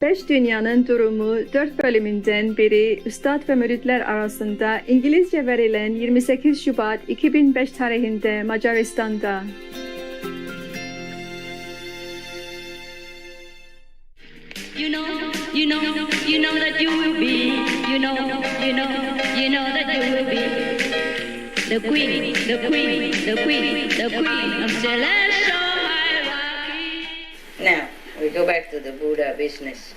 Beş Dünya'nın Durumu 4 bölümünden biri Üstad ve müritler arasında İngilizce verilen 28 Şubat 2005 tarihinde Macaristan'da. You know that you will be, you know that you will be the queen of celestial hierarchy. Now, we go back to the Buddha business.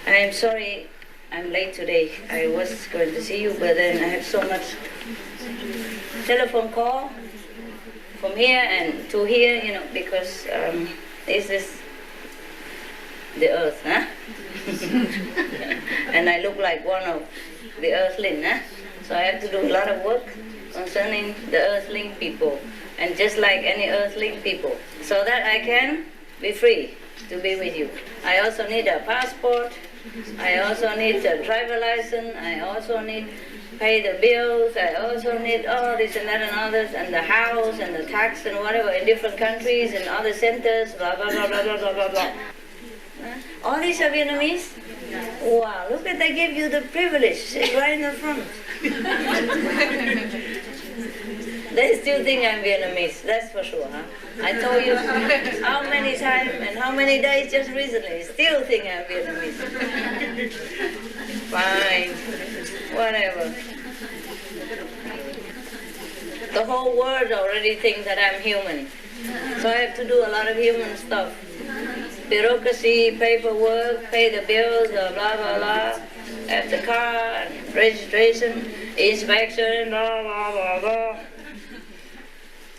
I am sorry I'm late today. I was going to see you, but then I have so much telephone call from here and to here, because this is the earth, huh? And I look like one of the earthling, huh? So I have to do a lot of work concerning the earthling people, and just like any earthling people, so that I can be free to be with you. I also need a passport, I also need a driver license, I also need pay the bills, I also need all this and that and others, and the house and the tax and whatever in different countries and other centers, blah, blah, blah, blah, blah, blah, blah, blah. All these are Vietnamese? Wow, look at they give you the privilege, sit right in the front. They still think I'm Vietnamese, that's for sure, huh? I told you how many times and how many days just recently, still think I'm Vietnamese. Fine, whatever. The whole world already thinks that I'm human, so I have to do a lot of human stuff. Bureaucracy, paperwork, pay the bills, blah, blah, blah, have the car, and registration, inspection, blah, blah, blah, blah.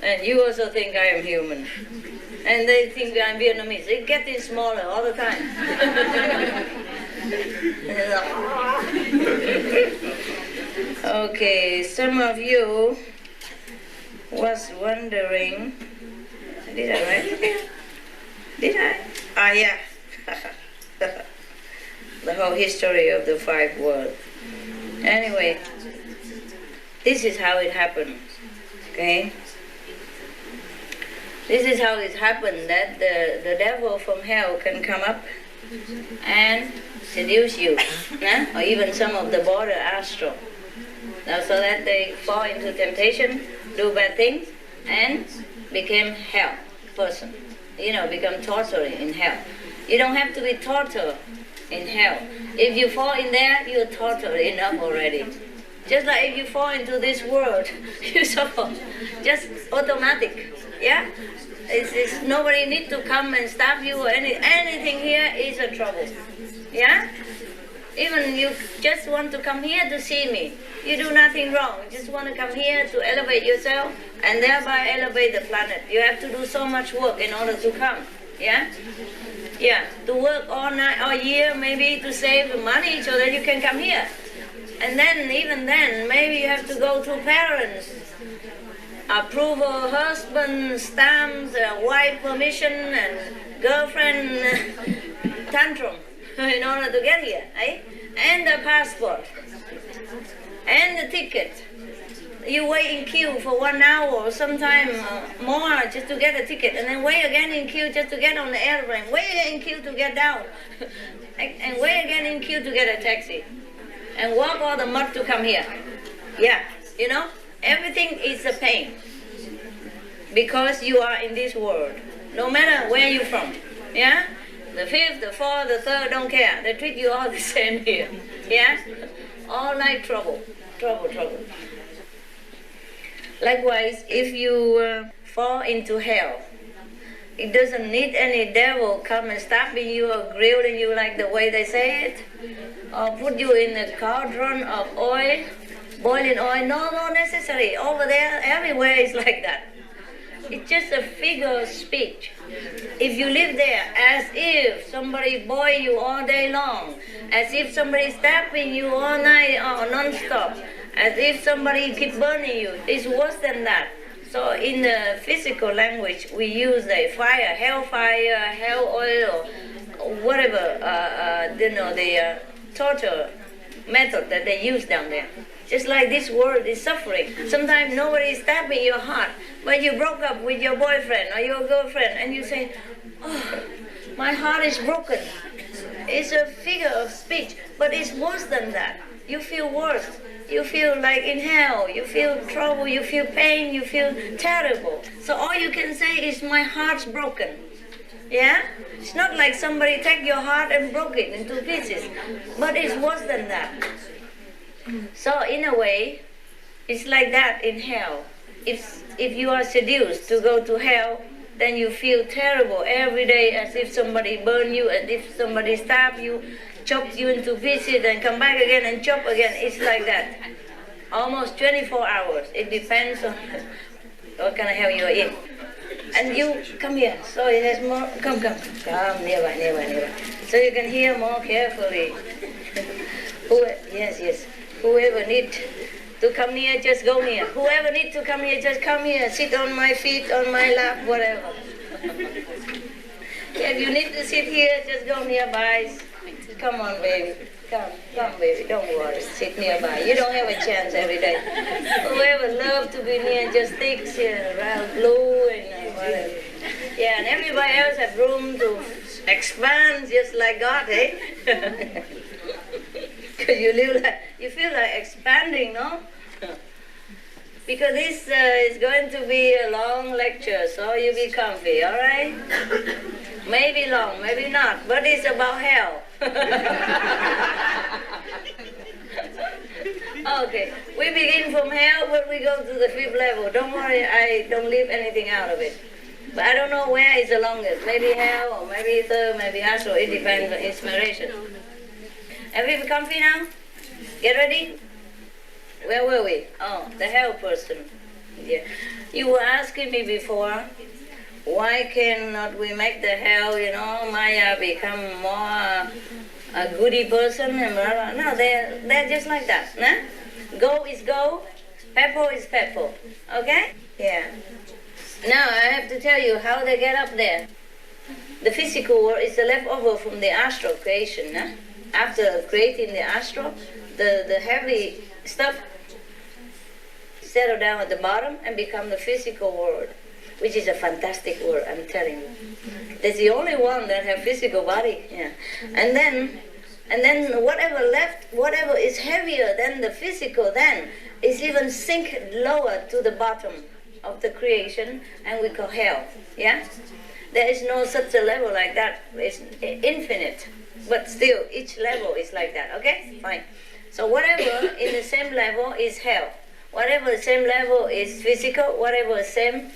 And you also think I am human. And they think I'm Vietnamese. It's getting smaller all the time. Okay, some of you was wondering, did I write it there? Did I? Ah, yeah. The whole history of the 5 worlds. Anyway, this is how it happened, okay? This is how it happened, that the devil from hell can come up and seduce you, or even some of the border astral. Now, so that they fall into temptation, do bad things, and become hell person. Become tortured in hell. You don't have to be tortured in hell. If you fall in there, you're tortured enough already. Just like if you fall into this world, you suffer. Just automatic, yeah? It's nobody need to come and stop you or anything here is a trouble, yeah? Even you just want to come here to see me. You do nothing wrong. You just want to come here to elevate yourself and thereby elevate the planet. You have to do so much work in order to come, yeah? Yeah, to work all night, all year, maybe to save money so that you can come here. And then, even then, maybe you have to go to parents, approval, husband, stamps, wife permission, and girlfriend tantrum in order to get here, eh? And the passport, and the ticket. You wait in queue for 1 hour or sometime more just to get a ticket, and then wait again in queue just to get on the airplane, wait in queue to get down, and wait again in queue to get a taxi, and walk all the mud to come here. Yeah, everything is a pain because you are in this world, no matter where you're from, yeah? The 5th, the 4th, the 3rd, don't care. They treat you all the same here, yeah? All like trouble. Likewise, if you fall into hell, it doesn't need any devil come and stopping you or grilling you like the way they say it, or put you in a cauldron of oil, boiling oil. No necessary. Over there, everywhere is like that. It's just a figure of speech. If you live there as if somebody boil you all day long, as if somebody stabbing you all night or non-stop, as if somebody keep burning you, it's worse than that. So in the physical language, we use the fire, hellfire, hell oil, or whatever, the torture method that they use down there. Just like this world is suffering. Sometimes nobody is stabbing your heart. When you broke up with your boyfriend or your girlfriend and you say, oh, My heart is broken. It's a figure of speech, but it's worse than that. You feel worse. You feel like in hell. You feel trouble. You feel pain. You feel terrible. So all you can say is, my heart's broken. Yeah? It's not like somebody take your heart and broke it into pieces, but it's worse than that. So in a way, it's like that in hell. If you are seduced to go to hell, then you feel terrible every day, as if somebody burned you, as if somebody stabbed you, chopped you into pieces, and come back again and chop again. It's like that. Almost 24 hours. It depends on what kind of hell you're in. And you come here, so it has more. Come nearby. So you can hear more carefully. Yes. Whoever need to come near, just go near. Whoever need to come here, just come here. Sit on my feet, on my lap, whatever. If you need to sit here, just go nearby. Come on, baby. Come, baby. Don't worry. Sit nearby. You don't have a chance every day. Whoever loves to be near, just sticks here around blue and whatever. Yeah, and everybody else have room to expand, just like God, eh? Because you feel like expanding, no? Because this is going to be a long lecture, so you be comfy, all right? Maybe long, maybe not, but it's about hell. Okay, we begin from hell, but we go to the 5th level. Don't worry, I don't leave anything out of it. But I don't know where is the longest. Maybe hell, or maybe 3rd, maybe astral. It depends on inspiration. Everybody comfy now? Get ready? Where were we? Oh, the hell person. Yeah. You were asking me before, why cannot we make the hell, Maya become more a goody person? And blah, blah. No, they're just like that. Nah? Go is go, pepper is pepper. Okay? Yeah. Now I have to tell you how they get up there. The physical world is the leftover from the astral creation. Nah? After creating the astral, the heavy stuff settle down at the bottom and become the physical world, which is a fantastic world, I'm telling you. That's the only one that have physical body. Yeah. And then whatever is heavier than the physical, then is even sink lower to the bottom of the creation, and we call hell. Yeah. There is no such a level like that. It's infinite. But still, each level is like that, okay? Fine. So whatever in the same level is hell. Whatever the same level is physical, whatever the same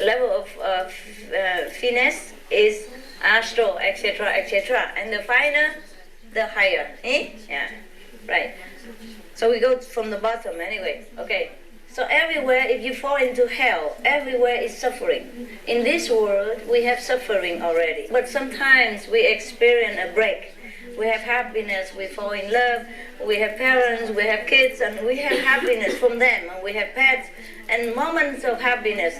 level of finesse is astral, etc., etc. And the finer, the higher. Eh? Yeah, right. So we go from the bottom anyway, okay? So everywhere, if you fall into hell, everywhere is suffering. In this world, we have suffering already. But sometimes we experience a break. We have happiness, we fall in love, we have parents, we have kids, and we have happiness from them, and we have pets, and moments of happiness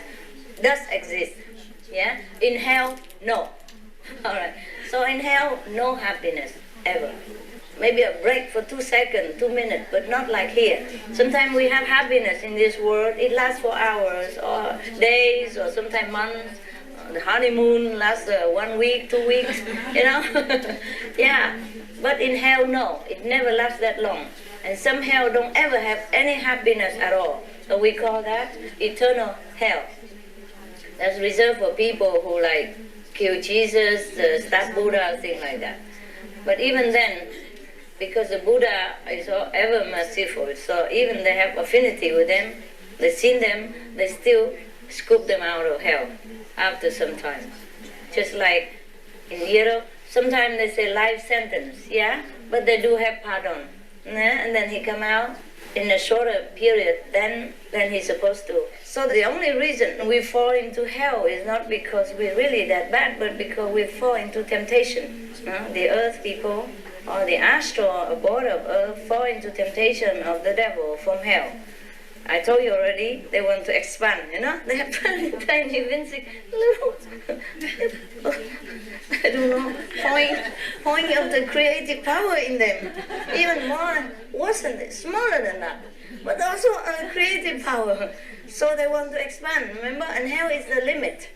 does exist. Yeah? In hell, no. All right. So in hell, no happiness, ever. Maybe a break for 2 seconds, 2 minutes, but not like here. Sometimes we have happiness in this world. It lasts for hours or days or sometimes months. The honeymoon lasts 1 week, 2 weeks, Yeah, but in hell, no. It never lasts that long. And some hell don't ever have any happiness at all. So we call that eternal hell. That's reserved for people who like kill Jesus, stab Buddha, things like that. But even then, because the Buddha is ever merciful, so even they have affinity with them, they seen them, they still scoop them out of hell after some time. Just like in Europe, sometimes they say life sentence, yeah, but they do have pardon. Yeah? And then he come out in a shorter period than he's supposed to. So the only reason we fall into hell is not because we're really that bad, but because we fall into temptation. The earth people, or the astral abode of earth, fall into temptation of the devil from hell. I told you already, they want to expand, They have tiny, vincent, little, I don't know, point of the creative power in them. Even more, worse than this, smaller than that. but also a creative power. So they want to expand, remember? And hell is the limit.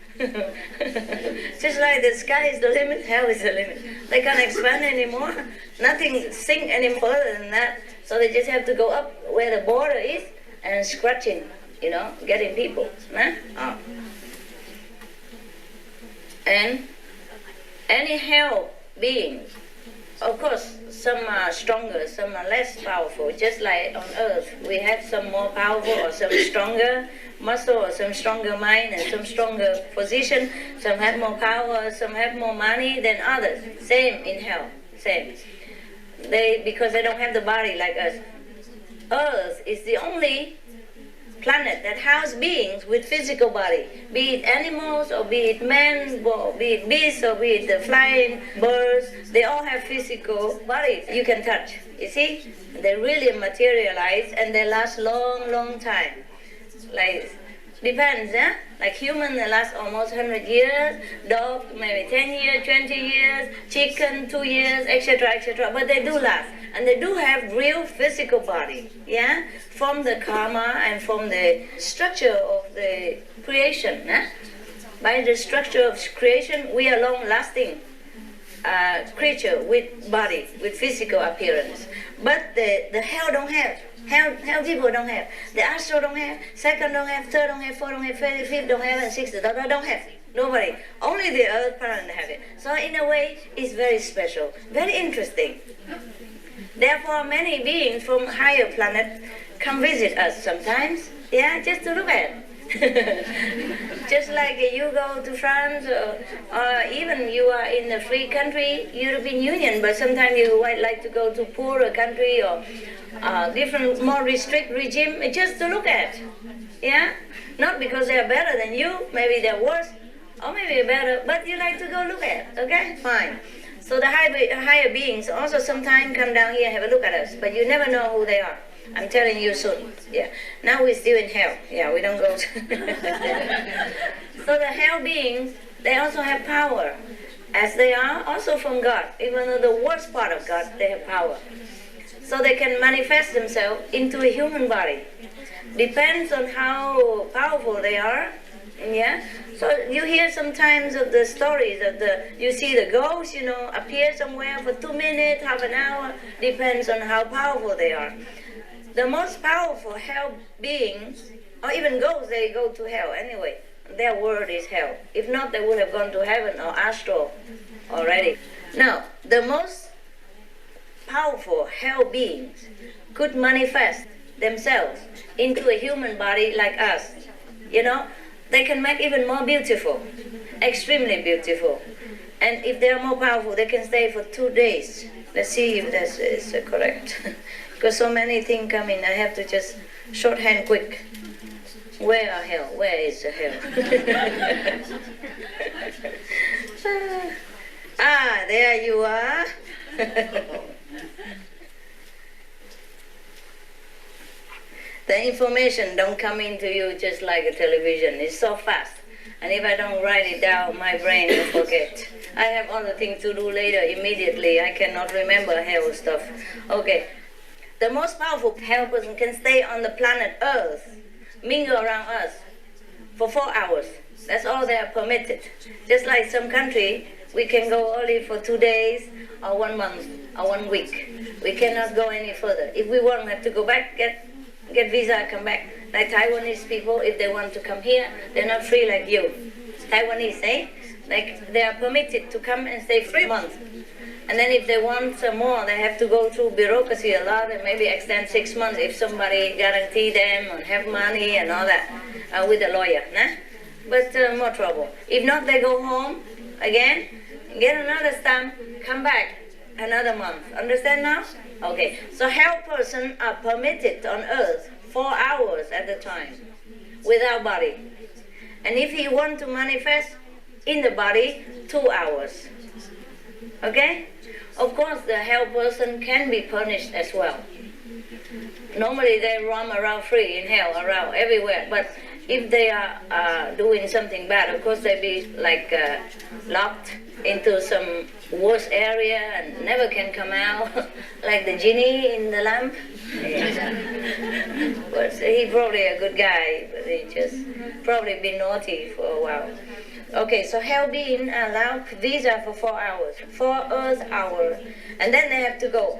Just like the sky is the limit, hell is the limit. They can't expand anymore. Nothing sink any further than that. So they just have to go up where the border is and scratching, getting people. Oh. And any hell beings, of course, some are stronger, some are less powerful. Just like on earth, we have some more powerful or some stronger muscle or some stronger mind and some stronger position. Some have more power, some have more money than others. Same in hell, same. Because they don't have the body like us. Earth is the only planet that houses beings with physical body, be it animals or be it men, or be it beasts or be it the flying birds. They all have physical bodies you can touch. You see, they really materialize and they last long time. Like depends, like human they last almost 100 years, dog maybe 10 years, 20 years, chicken 2 years, etc. But they do last. And they do have real physical body, from the karma and from the structure of the creation. By the structure of creation, we are long-lasting creature with body, with physical appearance. But the hell don't have. Hell people don't have. The astral don't have. Second don't have. Third don't have. Fourth don't have. Fifth don't have. And sixth don't have. Nobody. Only the earth planet have it. So in a way, it's very special, very interesting. Therefore, many beings from higher planets come visit us sometimes, just to look at. Just like you go to France or even you are in a free country, European Union, but sometimes you might like to go to poorer country or different, more restrict regime just to look at. Not because they are better than you, maybe they're worse, or maybe better, but you like to go look at, okay? Fine. So the higher beings also sometimes come down here and have a look at us, but you never know who they are. I'm telling you soon. Now we're still in hell. We don't go to So the hell beings, they also have power, as they are also from God. Even though the worst part of God, they have power. So they can manifest themselves into a human body. Depends on how powerful they are. So you hear sometimes of the stories of you see the ghosts, appear somewhere for 2 minutes, half an hour, depends on how powerful they are. The most powerful hell beings, or even ghosts, they go to hell anyway. Their word is hell. If not, they would have gone to heaven or astral already. Now, the most powerful hell beings could manifest themselves into a human body like us. They can make even more beautiful, extremely beautiful. And if they are more powerful, they can stay for 2 days. Let's see if that is correct. Because so many things come in, I have to just shorthand quick. Where are hell? Where is the hell? There you are. The information don't come into you just like a television. It's so fast. And if I don't write it down, my brain will forget. I have other things to do later immediately. I cannot remember hell stuff. Okay. The most powerful hell person can stay on the planet Earth, mingle around us, for 4 hours. That's all they are permitted. Just like some country, we can go only for 2 days, or 1 month, or 1 week. We cannot go any further. If we want, we have to go back, get visa, come back. Like Taiwanese people, if they want to come here, they're not free like you. Taiwanese, like they are permitted to come and stay for a month. And then if they want some more, they have to go through bureaucracy a lot and maybe extend 6 months if somebody guarantee them and have money and all that with a lawyer. But more trouble. If not, they go home again, get another stamp, come back another month. Understand now? Okay. So hell person are permitted on earth 4 hours at a time without body. And if he want to manifest in the body, 2 hours. Okay? Of course, the hell person can be punished as well. Normally they roam around free in hell, around everywhere. But if they are doing something bad, of course they be like locked into some worse area and never can come out, like the genie in the lamp. Yeah. But he probably a good guy, but he just probably been naughty for a while. Okay, so hell being allowed visa for 4 hours, 4 Earth hours, and then they have to go.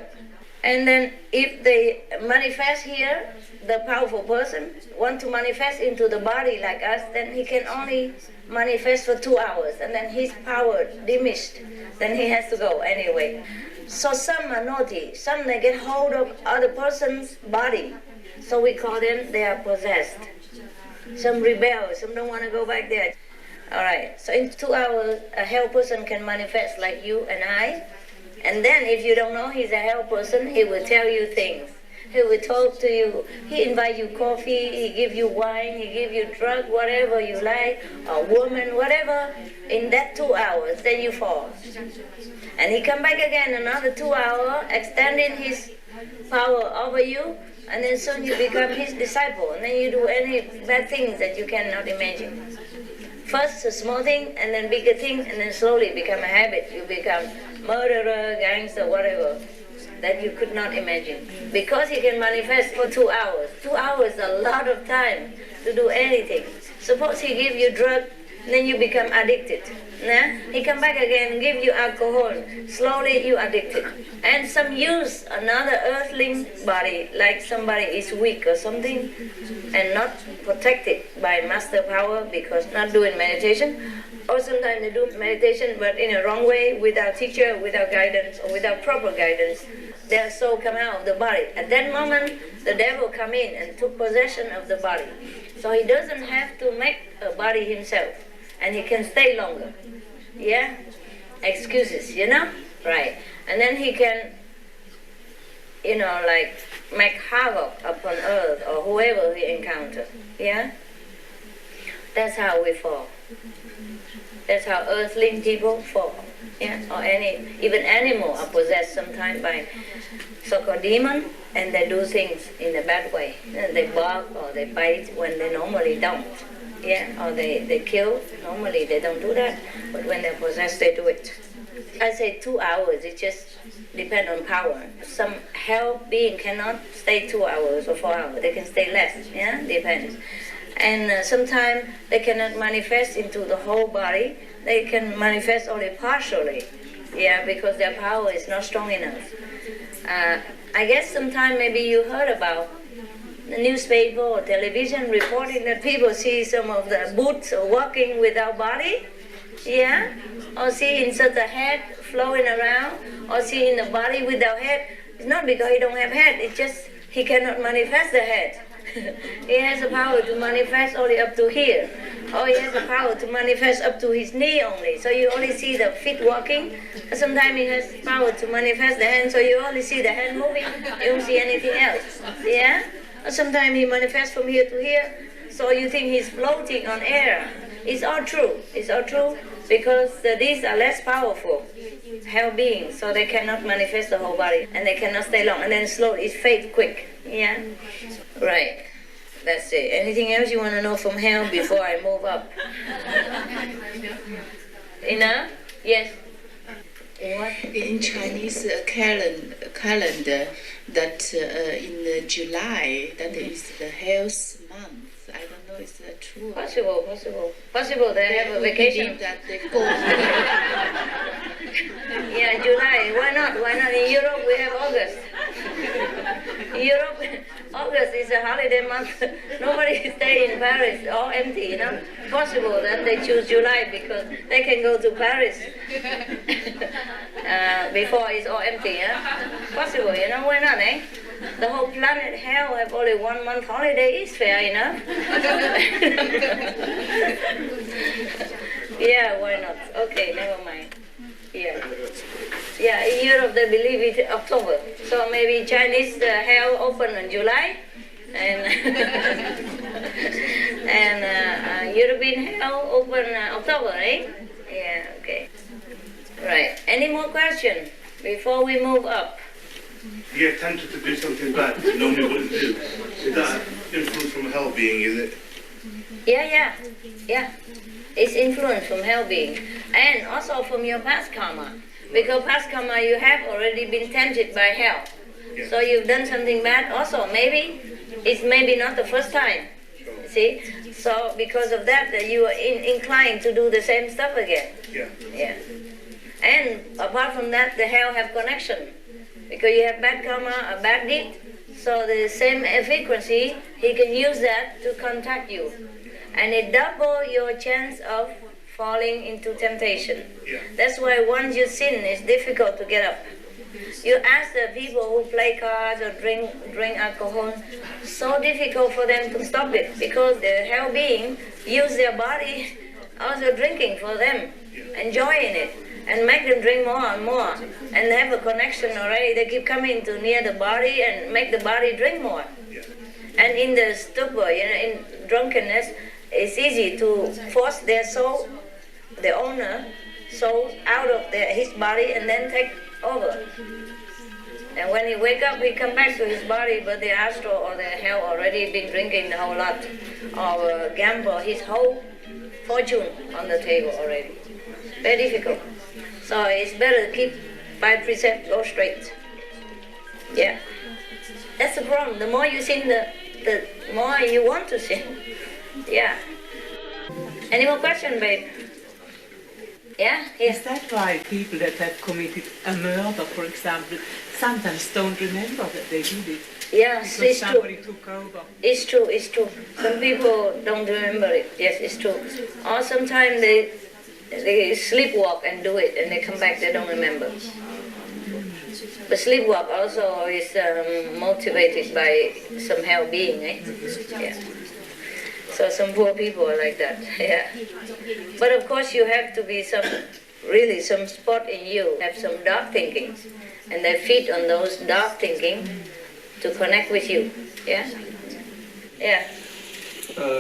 And then if they manifest here, the powerful person want to manifest into the body like us, then he can only manifest for 2 hours, and then his power diminished. Then he has to go anyway. So some are naughty, some they get hold of other person's body. So we call them, they are possessed. Some rebel, some don't want to go back there. All right, so in 2 hours, a hell person can manifest like you and I. And then if you don't know he's a hell person, he will tell you things. He will talk to you. He invite you coffee, he give you wine, he give you drug, whatever you like, or woman, whatever. In that 2 hours, then you fall. And he come back again another 2 hours, extending his power over you, and then soon you become his disciple. And then you do any bad things that you cannot imagine. First a small thing, and then bigger thing, and then slowly become a habit. You become murderer, gangster, whatever, that you could not imagine. Because he can manifest for 2 hours. 2 hours is a lot of time to do anything. Suppose he give you drug, then you become addicted. Nah? He come back again and give you alcohol. Slowly you addicted. And some use another earthling body, like somebody is weak or something, and not protected by master power because not doing meditation. Or sometimes they do meditation but in a wrong way, without teacher, without guidance, or without proper guidance. Their soul come out of the body. At that moment, the devil come in and took possession of the body. So he doesn't have to make a body himself, and he can stay longer. Yeah? Excuses, you know? Right. And then he can, you know, like make havoc upon earth or whoever he encounters. Yeah? That's how we fall. That's how earthling people fall. Yeah? Or even animal are possessed sometimes by so-called demon, and they do things in a bad way. They bark or they bite when they normally don't. Yeah? Or they kill. Normally they don't do that, but when they're possessed they do it. I say 2 hours, it just depends on power. Some hell being cannot stay 2 hours or 4 hours. They can stay less. Yeah? Depends. And sometimes they cannot manifest into the whole body. They can manifest only partially, yeah, because their power is not strong enough. I guess sometimes maybe you heard about the newspaper or television reporting that people see some of the boots walking without body, yeah, or see inside the head flowing around, or see in the body without head. It's not because he don't have head, it's just he cannot manifest the head. He has the power to manifest only up to here. Or he has the power to manifest up to his knee only. So you only see the feet walking. Sometimes he has power to manifest the hand, so you only see the hand moving. You don't see anything else. Yeah? Or sometimes he manifests from here to here, so you think he's floating on air. It's all true. It's all true because these are less powerful hell beings, so they cannot manifest the whole body, and they cannot stay long, and then slowly it fades quick. Yeah? Right. That's it. Anything else you want to know from hell before I move up? Enough? Yes. In what? In Chinese calendar, that in July, that is the hell's month. I don't know, is that true? Possible. Possible they have a vacation. That they go. Yeah, July. Why not? Why not? In Europe we have August. In Europe, August is a holiday month. Nobody stay in Paris, all empty, you know. Possible that they choose July because they can go to Paris before it's all empty, yeah? Possible, you know, why not, eh? The whole planet hell have only 1 month holiday is fair enough. Yeah, why not? Okay, never mind. Yeah. Yeah, in Europe they believe it's October. So maybe Chinese hell open in July, and and European hell open October, right? Yeah, okay. Right. Any more questions before we move up? You get tempted to do something bad you normally wouldn't do. Is that influence from hell being, is it? Yeah. It's influence from hell being, and also from your past karma. Because past karma you have already been tempted by hell. So you've done something bad also. Maybe it's maybe not the first time. See? So because of that you are inclined to do the same stuff again. Yeah. And apart from that, the hell have connection. Because you have bad karma, a bad deed. So the same frequency, he can use that to contact you. And it double your chance of falling into temptation. That's why once you sin, it's difficult to get up. You ask the people who play cards or drink alcohol, so difficult for them to stop it because the hell being use their body also drinking for them, enjoying it, and make them drink more and more, and have a connection already. They keep coming to near the body and make the body drink more. And in the stupor, in drunkenness, it's easy to force their soul, the owner, soul out of his body and then take over. And when he wake up, he come back to his body, but the astral or the hell already been drinking the whole lot, or gamble his whole fortune on the table already. Very difficult. So it's better to keep by precept, go straight. Yeah. That's the problem. The more you sin, the more you want to sin. Yeah. Any more question, babe? Yeah? Is that why people that have committed a murder, for example, sometimes don't remember that they did it? Yes, Because it's true. somebody took over. It's true. Some people don't remember it. Yes, it's true. Or sometimes they sleepwalk and do it, and they come back, they don't remember. But sleepwalk also is motivated by some hell being, eh? Yeah. So some poor people are like that, yeah. But of course you have to be some spot in you, have some dark thinking, and they feed on those dark thinking to connect with you, yeah? Yeah.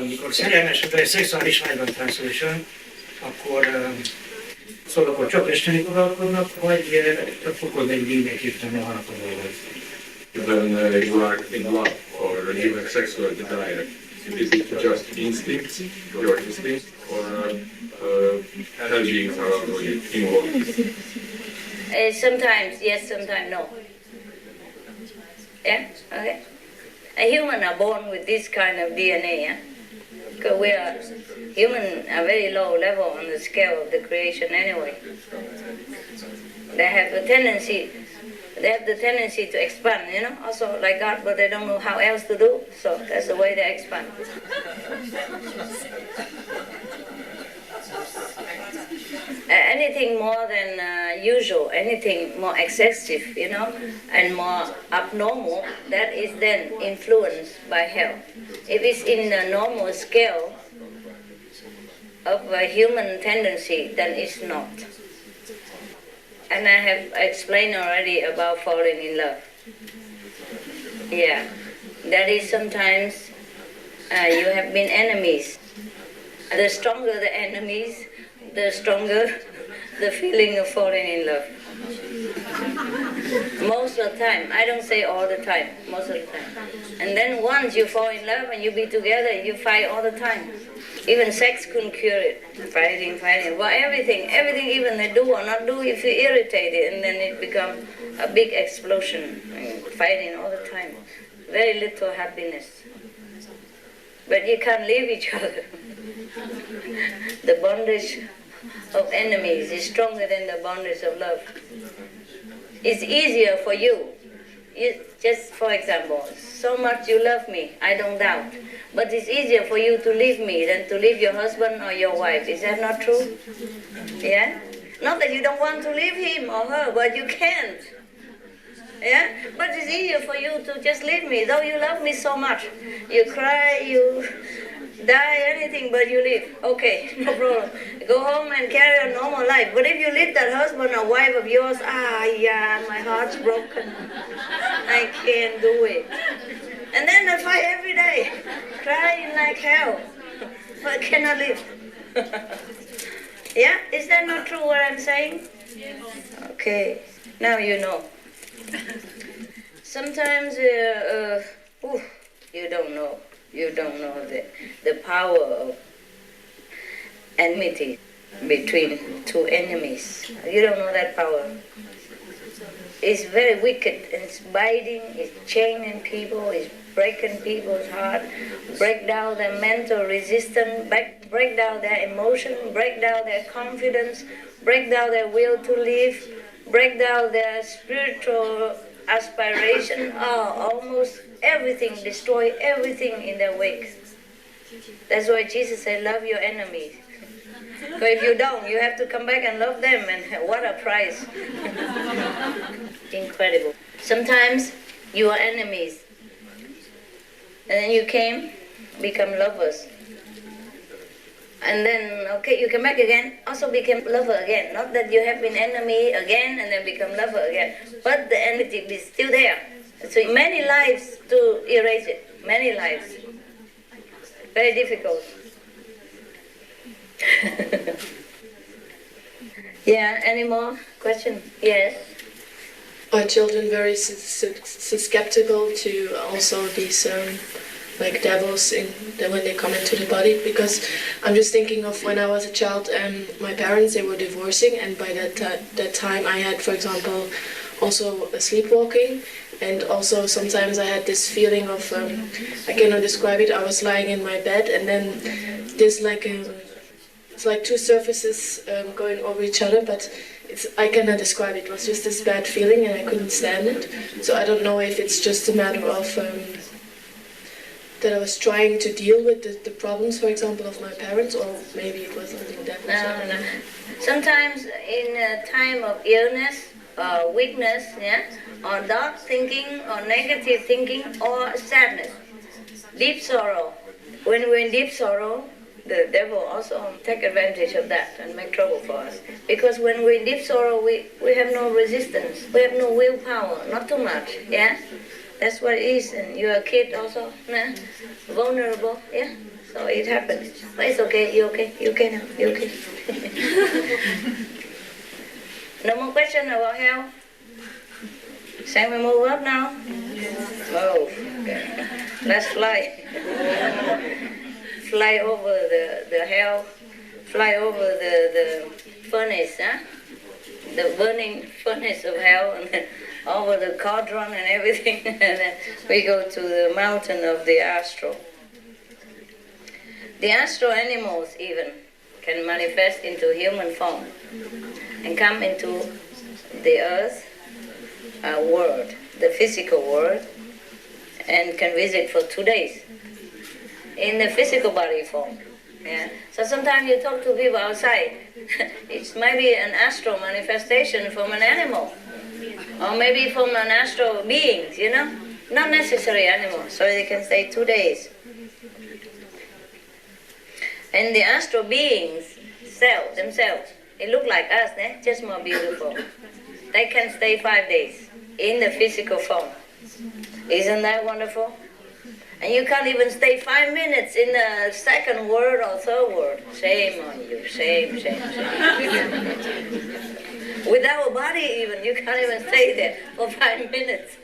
Mikor szerelmesedve egy szexuális vágyban transzolation, akkor szóval csak esteni uralkodnak, vagy fokod egy mindenképpen meghalapodóval. When you are in love or you have sexual desire, is it just instinct, your instinct, or hell beings are also involved? Sometimes yes, sometimes no. Yeah, okay. Humans are born with this kind of DNA, yeah? Because humans are very low level on the scale of the creation anyway. They have the tendency to expand, also like God, but they don't know how else to do, so that's the way they expand. Anything more than usual, anything more excessive, and more abnormal, that is then influenced by hell. If it's in the normal scale of a human tendency, then it's not. And I have explained already about falling in love. Yeah, that is sometimes you have been enemies. The stronger the enemies, the stronger the feeling of falling in love. Most of the time, I don't say all the time, most of the time. And then once you fall in love and you be together, you fight all the time. Even sex couldn't cure it. Fighting. Well, everything even they do or not do, you feel irritated, and then it becomes a big explosion. Fighting all the time. Very little happiness. But you can't leave each other. The bondage of enemies is stronger than the bondage of love. It's easier for you. Just for example, so much you love me, I don't doubt. But it's easier for you to leave me than to leave your husband or your wife. Is that not true? Yeah? Not that you don't want to leave him or her, but you can't. Yeah? But it's easier for you to just leave me, though you love me so much. You cry, you die, anything, but you leave. Okay, no problem. Go home and carry a normal life. But if you leave that husband or wife of yours, my heart's broken. I can't do it. And then I fight every day, crying like hell. But cannot live. Yeah? Is that not true what I'm saying? Okay, now you know. Sometimes, you don't know. You don't know the power of enmity between two enemies. You don't know that power. It's very wicked. It's biting, it's chaining people, it's breaking people's heart, break down their mental resistance, break down their emotion, break down their confidence, break down their will to live, break down their spiritual aspiration, almost everything, destroy everything in their wake. That's why Jesus said, love your enemies. Because if you don't, you have to come back and love them, and what a price. Incredible. Sometimes you are enemies, and then you become lovers. And then, okay, you come back again, also become lover again. Not that you have been enemy again and then become lover again, but the enmity is still there. So many lives to erase it, many lives. Very difficult. Yeah, any more questions? Yes. Are children very susceptible to also these like devils when they come into the body? Because I'm just thinking of when I was a child, my parents, they were divorcing, and by that time I had, for example, also sleepwalking, and also sometimes I had this feeling of I cannot describe it. I was lying in my bed, and then there's like it's like two surfaces going over each other, but I cannot describe it. It was just this bad feeling and I couldn't stand it. So I don't know if it's just a matter of that I was trying to deal with the problems, for example, of my parents, or maybe it was something that. No. Sometimes in a time of illness or weakness, or dark thinking or negative thinking or sadness, deep sorrow. When we're in deep sorrow, the devil also take advantage of that and make trouble for us. Because when we're in deep sorrow, we have no resistance. We have no willpower, not too much, That's what it is. And you're a kid also, vulnerable, So it happens. But it's okay, you're okay now, you're okay. No more question about hell? Shall we move up now? Move. Okay. Let's fly. Fly over the hell, fly over the furnace, the burning furnace of hell, and then over the cauldron and everything, and then we go to the mountain of the astral. The astral animals even can manifest into human form and come into the earth world, the physical world, and can visit for 2 days. In the physical body form. So sometimes you talk to people outside. It might be an astral manifestation from an animal. Or maybe from an astral being, Not necessarily animals, so they can stay 2 days. And the astral beings themselves, they look like us, just more beautiful. They can stay 5 days in the physical form. Isn't that wonderful? And you can't even stay 5 minutes in the second world or third world. Shame on you, shame. Without a body even, you can't even stay there for 5 minutes.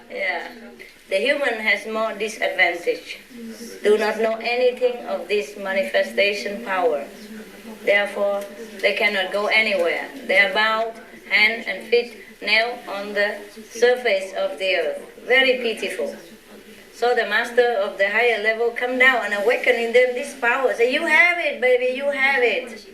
The human has more disadvantage. Do not know anything of this manifestation power. Therefore, they cannot go anywhere. They are bound, hand and feet nailed on the surface of the earth. Very pitiful. So the master of the higher level come down and awaken in them this power. Say, you have it, baby, you have it.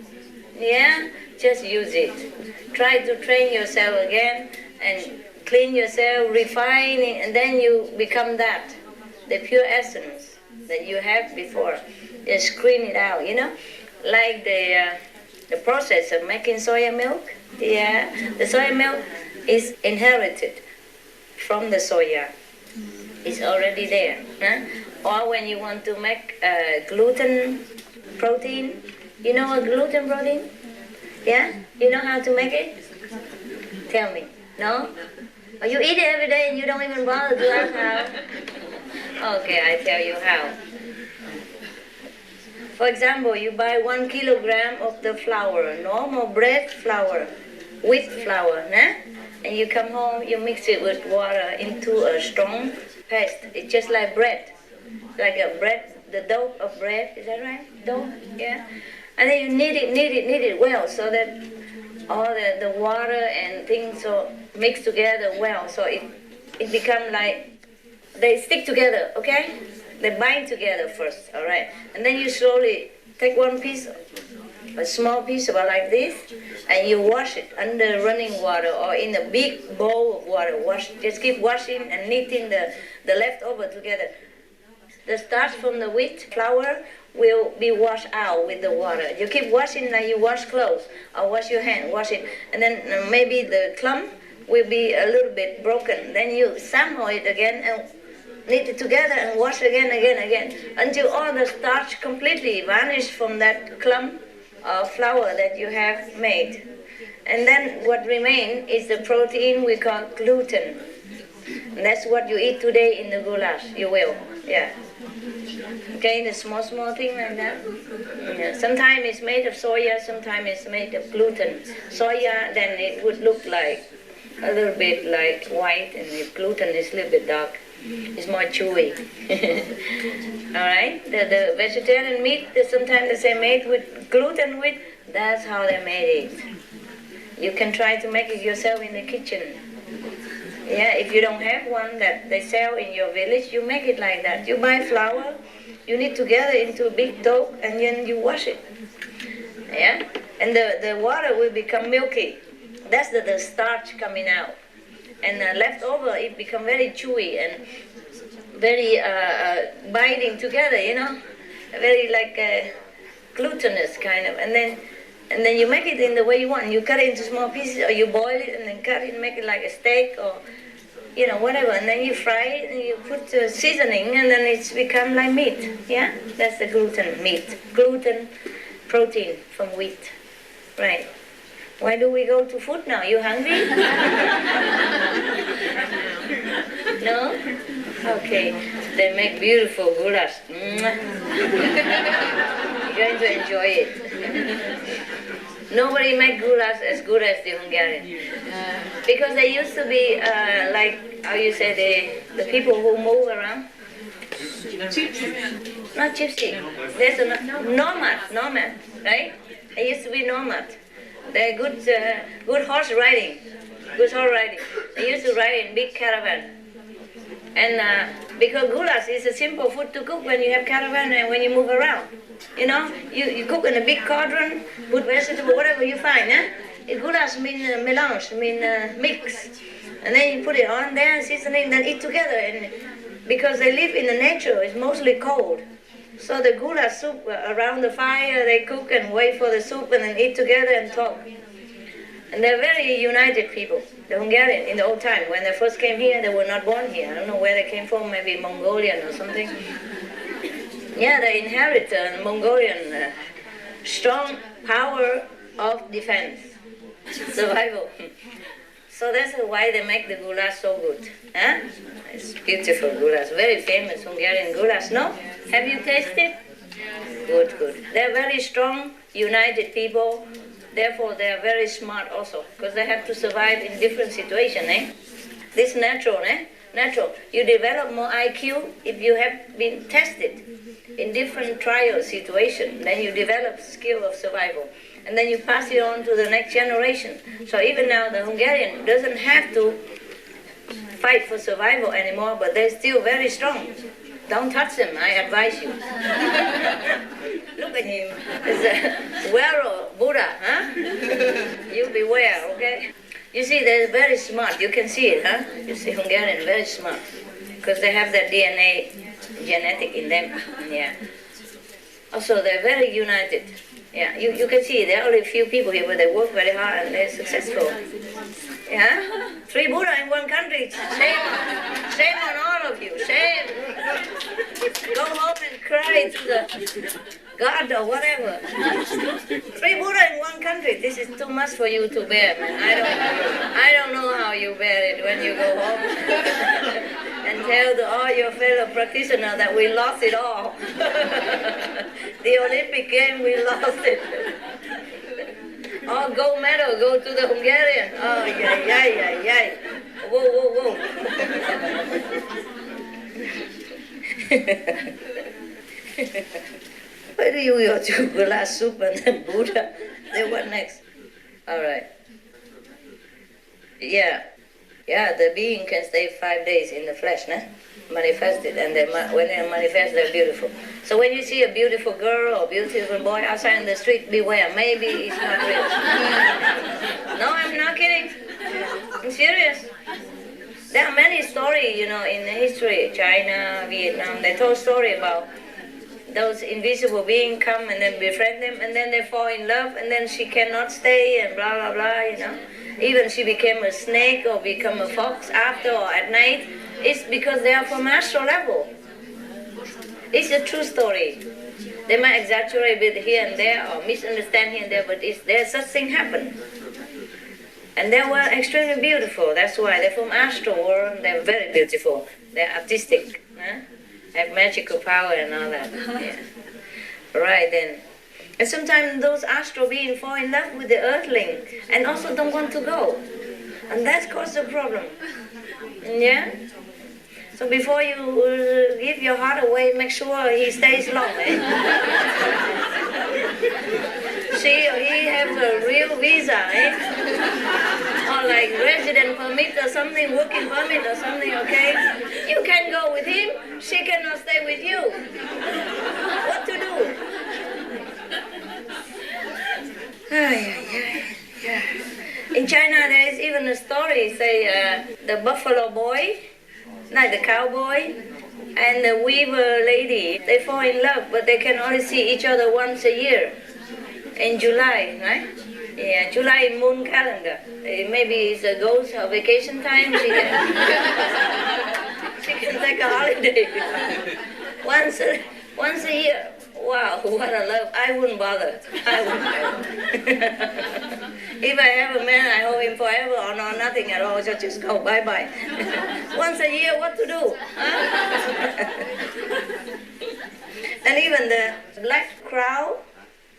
Just use it. Try to train yourself again and clean yourself, refine it, and then you become that, the pure essence that you have before. Just screen it out, like the process of making soya milk. The soya milk is inherited from the soya. It's already there. Or when you want to make gluten protein, you know a gluten protein? You know how to make it? Tell me. No? Or you eat it every day and you don't even bother to ask how? Okay, I tell you how. For example, you buy 1 kilogram of the flour, normal bread flour, wheat flour, and you come home, you mix it with water into a strong paste. It's just like bread. like a bread, the dough of bread, is that right? Dough, yeah? And then you knead it well so that all the water and things so mix together well, so it become like, they stick together, okay? They bind together first, all right? And then you slowly take one piece, a small piece about like this, and you wash it under running water or in a big bowl of water. Just keep washing and kneading the leftover together. The starch from the wheat flour will be washed out with the water. You keep washing like you wash clothes or wash your hand, wash it. And then maybe the clump will be a little bit broken. Then you sample it again and knead it together and wash again, until all the starch completely vanished from that clump of flour that you have made. And then what remains is the protein we call gluten. And that's what you eat today in the goulash. You will, yeah. Okay, the small thing like that. Yeah. Sometimes it's made of soya, sometimes it's made of gluten. Soya, then it would look like a little bit like white, and the gluten is a little bit dark. It's more chewy. All right? The vegetarian meat, sometimes they say made with gluten with, that's how they made it. You can try to make it yourself in the kitchen. Yeah, if you don't have one that they sell in your village, you make it like that. You buy flour, you knead together into a big dough, and then you wash it. Yeah? And the water will become milky. That's the starch coming out. And leftover, it become very chewy and very binding together, you know, very like glutinous kind of. And then you make it in the way you want. You cut it into small pieces, or you boil it and then cut it and make it like a steak, or you know, whatever. And then you fry it and you put seasoning, and then it's become like meat. Yeah, that's the gluten meat. Gluten, protein from wheat, right? Why do we go to food now? You hungry? No? Okay. They make beautiful goulash. You're going to enjoy it. Nobody make goulash as good as the Hungarian. Because they used to be like, how you say, the people who move around. Not gypsy. There's a nomad, right? They used to be nomad. They're good horse riding. They used to ride in big caravan. And because goulash is a simple food to cook when you have caravan and when you move around. You know, you cook in a big cauldron, put vegetable, whatever you find. Goulash means melange, means mix. And then you put it on there, seasoning, then eat together. And because they live in the nature, it's mostly cold. So the goulash soup, around the fire, they cook and wait for the soup and then eat together and talk. And they're very united people. The Hungarian, in the old time, when they first came here, they were not born here. I don't know where they came from, maybe Mongolian or something. Yeah, they inherit Mongolian strong power of defense, survival. So that's why they make the goulash so good. Huh? It's beautiful goulash, very famous Hungarian goulash, no? Have you tasted? Good. They're very strong, united people. Therefore, they are very smart also, because they have to survive in different situations, eh? This natural, eh? Natural. You develop more IQ if you have been tested in different trial situations. Then you develop skill of survival. And then you pass it on to the next generation. So even now, the Hungarian doesn't have to fight for survival anymore, but they're still very strong. Don't touch them, I advise you. Look at him. It's a wearer Buddha, huh? You beware, okay? You see, they're very smart. You can see it, huh? You see, Hungarian, very smart. Because they have that DNA genetic in them, yeah. Also, they're very united. Yeah, you can see there are only a few people here, but they work very hard and they're successful. Yeah? 3 Buddha in one country. Shame on all of you. Shame. Go home and cry to the God or whatever. 3 Buddha in one country. This is too much for you to bear, man. I don't know how you bear it when you go home. And tell all your fellow practitioners that we lost it all. The Olympic game, we lost it. All gold medal go to the Hungarian. Oh, yay. Whoa. go to glass soup and then Buddha. Then what next? All right. Yeah. Yeah, the being can stay 5 days in the flesh, nah? Manifested, and when they manifest, they're beautiful. So when you see a beautiful girl or beautiful boy outside in the street, beware. Maybe it's not real. No, I'm not kidding. I'm serious. There are many stories, in the history, China, Vietnam. They told story about those invisible beings come and then befriend them, and then they fall in love, and then she cannot stay, and blah blah blah. Even she became a snake or become a fox after or at night. It's because they are from astral level. It's a true story. They might exaggerate a bit here and there or misunderstand here and there, but there's such thing happen. And they were extremely beautiful. That's why they're from astral world. They're very beautiful. They're artistic. Have magical power and all that. Yeah. Right then. And sometimes those astral beings fall in love with the earthling and also don't want to go. And that causes a problem. Yeah? So before you give your heart away, make sure he stays long, She or he have a real visa, Or like resident permit or something, working permit or something, okay? You can go with him, she cannot stay with you. What to do? In China, there is even a story, say the buffalo boy, like the cowboy, and the weaver lady, they fall in love, but they can only see each other once a year, in July, right? Yeah, July moon calendar. Maybe it's a ghost or vacation time. She can take a holiday once a year. Wow, what a love. I wouldn't bother. If I have a man, I hold him forever or no, nothing at all. Just go, bye-bye. Once a year, what to do? Huh? And even the black crow,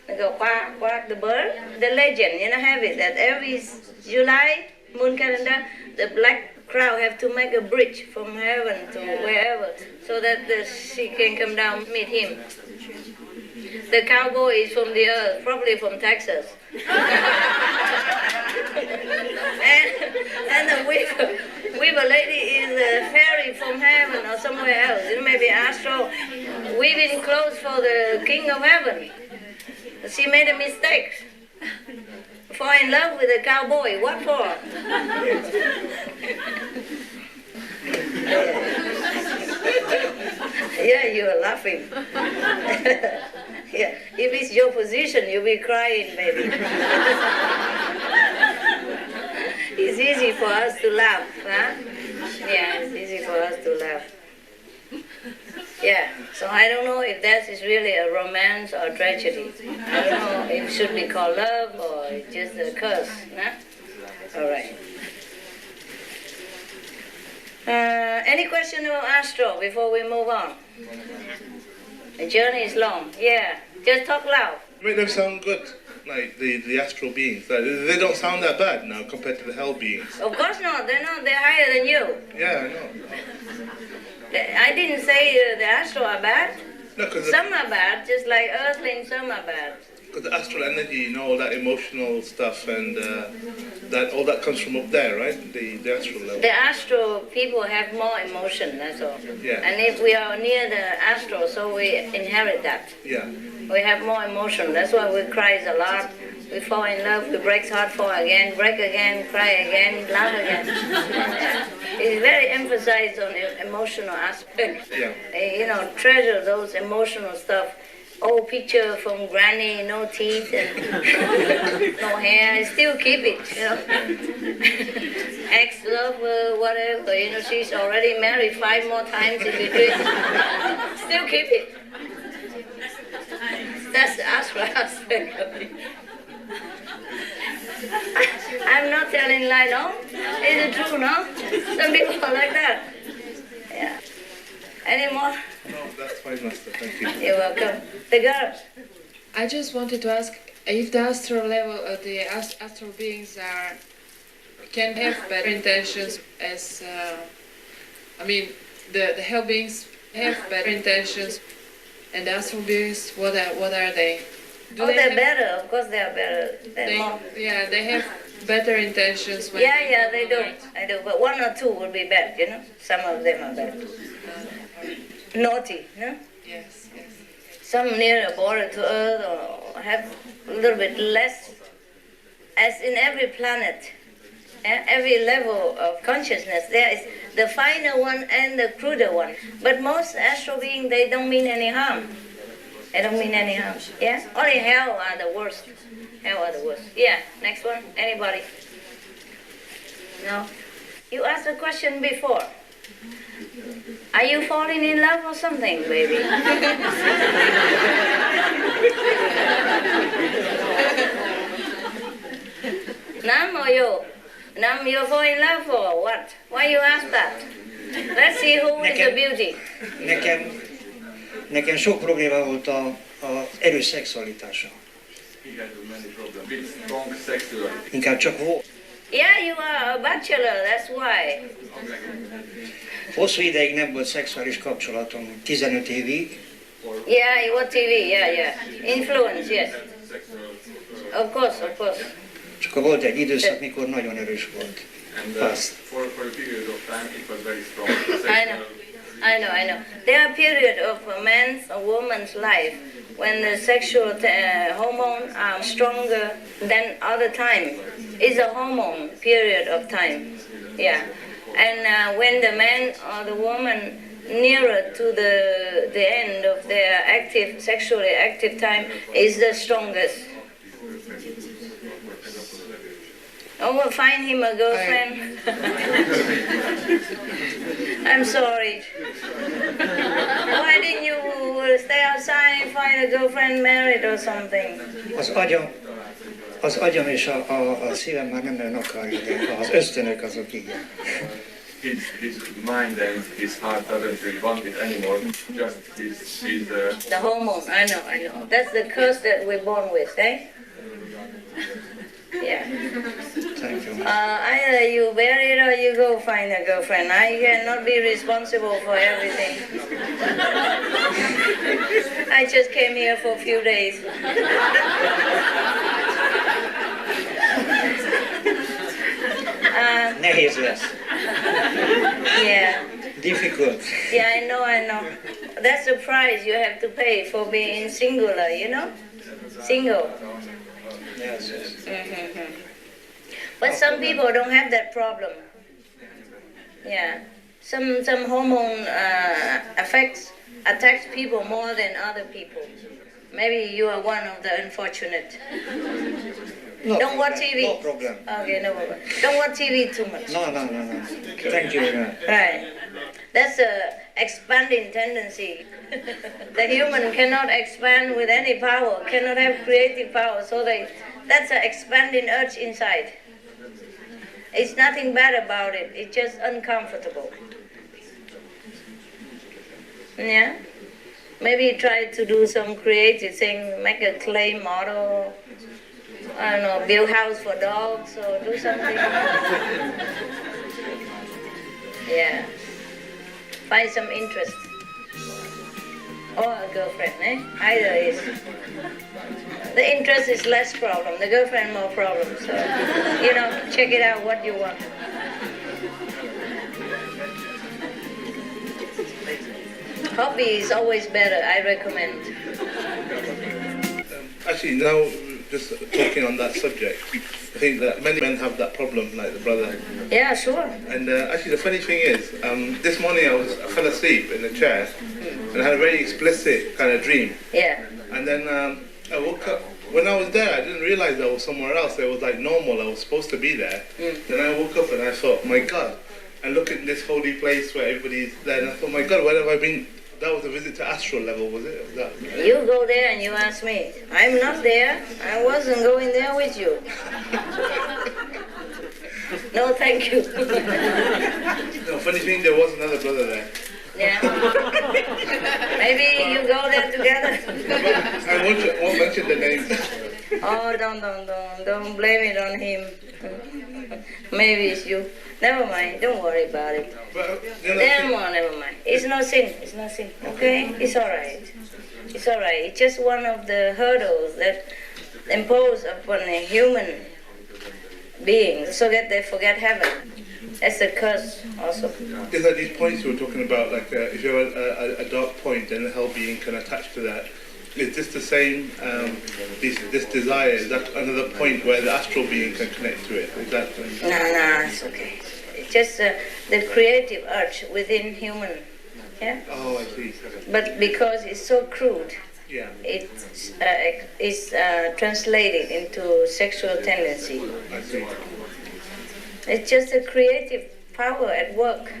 they go quack, quack, the bird. The legend, have it that every July moon calendar, the black crow have to make a bridge from heaven to wherever so that she can come down meet him. The cowboy is from the earth, probably from Texas. and the weaver lady is a fairy from heaven or somewhere else. It may be astral, weaving clothes for the king of heaven. She made a mistake. Fall in love with a cowboy. What for? Yeah, you are laughing. Yeah, if it's your position, you'll be crying, maybe. It's easy for us to laugh, huh? Yeah, it's easy for us to laugh. Yeah, so I don't know if that is really a romance or a tragedy. I don't know if it should be called love or just a curse, huh? All right. Any question about astral before we move on? The journey is long. Yeah, just talk loud. Make them sound good, like the astral beings. Like, they don't sound that bad now compared to the hell beings. Of course not. They're not. They're higher than you. Yeah, I know. I didn't say the astral are bad. No, some are bad, just like earthlings. Some are bad. Because the astral energy, all that emotional stuff, and that all that comes from up there, right? The astral level. The astral people have more emotion. That's all. Yeah. And if we are near the astral, so we inherit that. Yeah. We have more emotion. That's why we cry a lot. We fall in love. We break heart, fall again, break again, cry again, laugh again. It's very emphasized on emotional aspect. Yeah. Treasure those emotional stuff. Old picture from granny, no teeth and no hair, still keep it, Ex-lover, whatever, she's already married 5 more times in between. Still keep it. That's the astral aspect of it. I'm not telling lie, no? Is it true, no? Some people are like that. Yeah. Any more? No, that's fine, Master. Thank you. You're welcome. The girl. I just wanted to ask if the astral level, the astral beings can have better intentions as, the hell beings have better intentions And the astral beings, what are they? Do Oh, they they're have- better. Of course, they are better. They're more. Yeah, they have better intentions. When Yeah, they come do. on Earth. I do. But one or two would be bad, you know. Some of them are bad. Naughty, no? Yes, yes. Some near the border to Earth or have a little bit less. As in every planet, every level of consciousness, there is the finer one and the cruder one. But most astral beings, they don't mean any harm. They don't mean any harm. Yeah? Only hell are the worst. Hell are the worst. Yeah, next one. Anybody? No? You asked a question before. Are you falling in love or something, baby? Nam or you? Nam, you fall in love or what? Why you ask that? Let's see who is the beauty. Nekem sok probléma volt az erős szexualitással. He had many problems with strong sexuality. Inkább csak volt. Yeah, you are a bachelor, that's why. Hosszú ideig nem volt szexuális kapcsolatom, 15 évig. Yeah, you watch TV, yeah. Influence, yes. Of course. Csak volt egy időszak, mikor nagyon erős volt. And Fast. for a period of time it was very strong. I know. There are periods of a man's or woman's life when the sexual hormones are stronger than other time. It's a hormone period of time. Yeah. And when the man or the woman nearer to the end of their sexually active time is the strongest. Oh, well, find him a girlfriend. I'm sorry. Why didn't you stay outside and find a girlfriend, married or something? Az agyam és a szívem már nem nagyon akarja, de az ösztönök azok igen. His mind and his heart doesn't really want it anymore. Just his The hormone, I know. That's the curse that we're born with, eh? Yeah. Thank you. Either you bear it or you go find a girlfriend. I cannot be responsible for everything. I just came here for a few days. Nehéz lesz. Yeah. Difficult. Yeah, I know. That's the price you have to pay for being singular, you know? Single. Yes. But some people don't have that problem. Yeah. Some hormone attacks people more than other people. Maybe you are one of the unfortunate. Don't watch TV. No problem. Okay, no problem. Don't watch TV too much. No. Thank you very much. Right. That's a expanding tendency. The human cannot expand with any power, cannot have creative power, so that's an expanding urge inside. It's nothing bad about it, it's just uncomfortable. Yeah? Maybe try to do some creative thing, make a clay model, I don't know, build house for dogs or do something. Yeah. Find some interest. Or a girlfriend, eh? Either is. The interest is less problem, the girlfriend more problem. So, check it out what you want. Hobby is always better, I recommend. Actually, now just talking on that subject, I think that many men have that problem, like the brother. Yeah, sure. And actually, the funny thing is, this morning I fell asleep in the chair and I had a very explicit kind of dream. Yeah. And then I woke up. When I was there, I didn't realize I was somewhere else. It was like normal. I was supposed to be there. Then I woke up and I thought, my God. And look at this holy place where everybody's there. And I thought, my God, where have I been? That was a visit to astral level, was it? Was that? You go there and you ask me. I'm not there. I wasn't going there with you. No, thank you. No, funny thing, there was another brother there. Yeah. Maybe you go there together. I won't mention the name. Oh, don't blame it on him. Maybe it's you. Never mind. Don't worry about it. But, Never mind. It's no sin. Okay? It's all right. It's all right. It's just one of the hurdles that impose upon a human being so that they forget heaven. That's a curse also. There's like these points you were talking about, like if you have a dark point and a hell being can attach to that. Is this the same, this desire, is that another point where the astral being can connect to it? Is that... No, it's okay. It's just the creative urge within human, yeah? Oh, I see. But because it's so crude, Yeah. it's translated into sexual tendency. I see. It's just a creative power at work.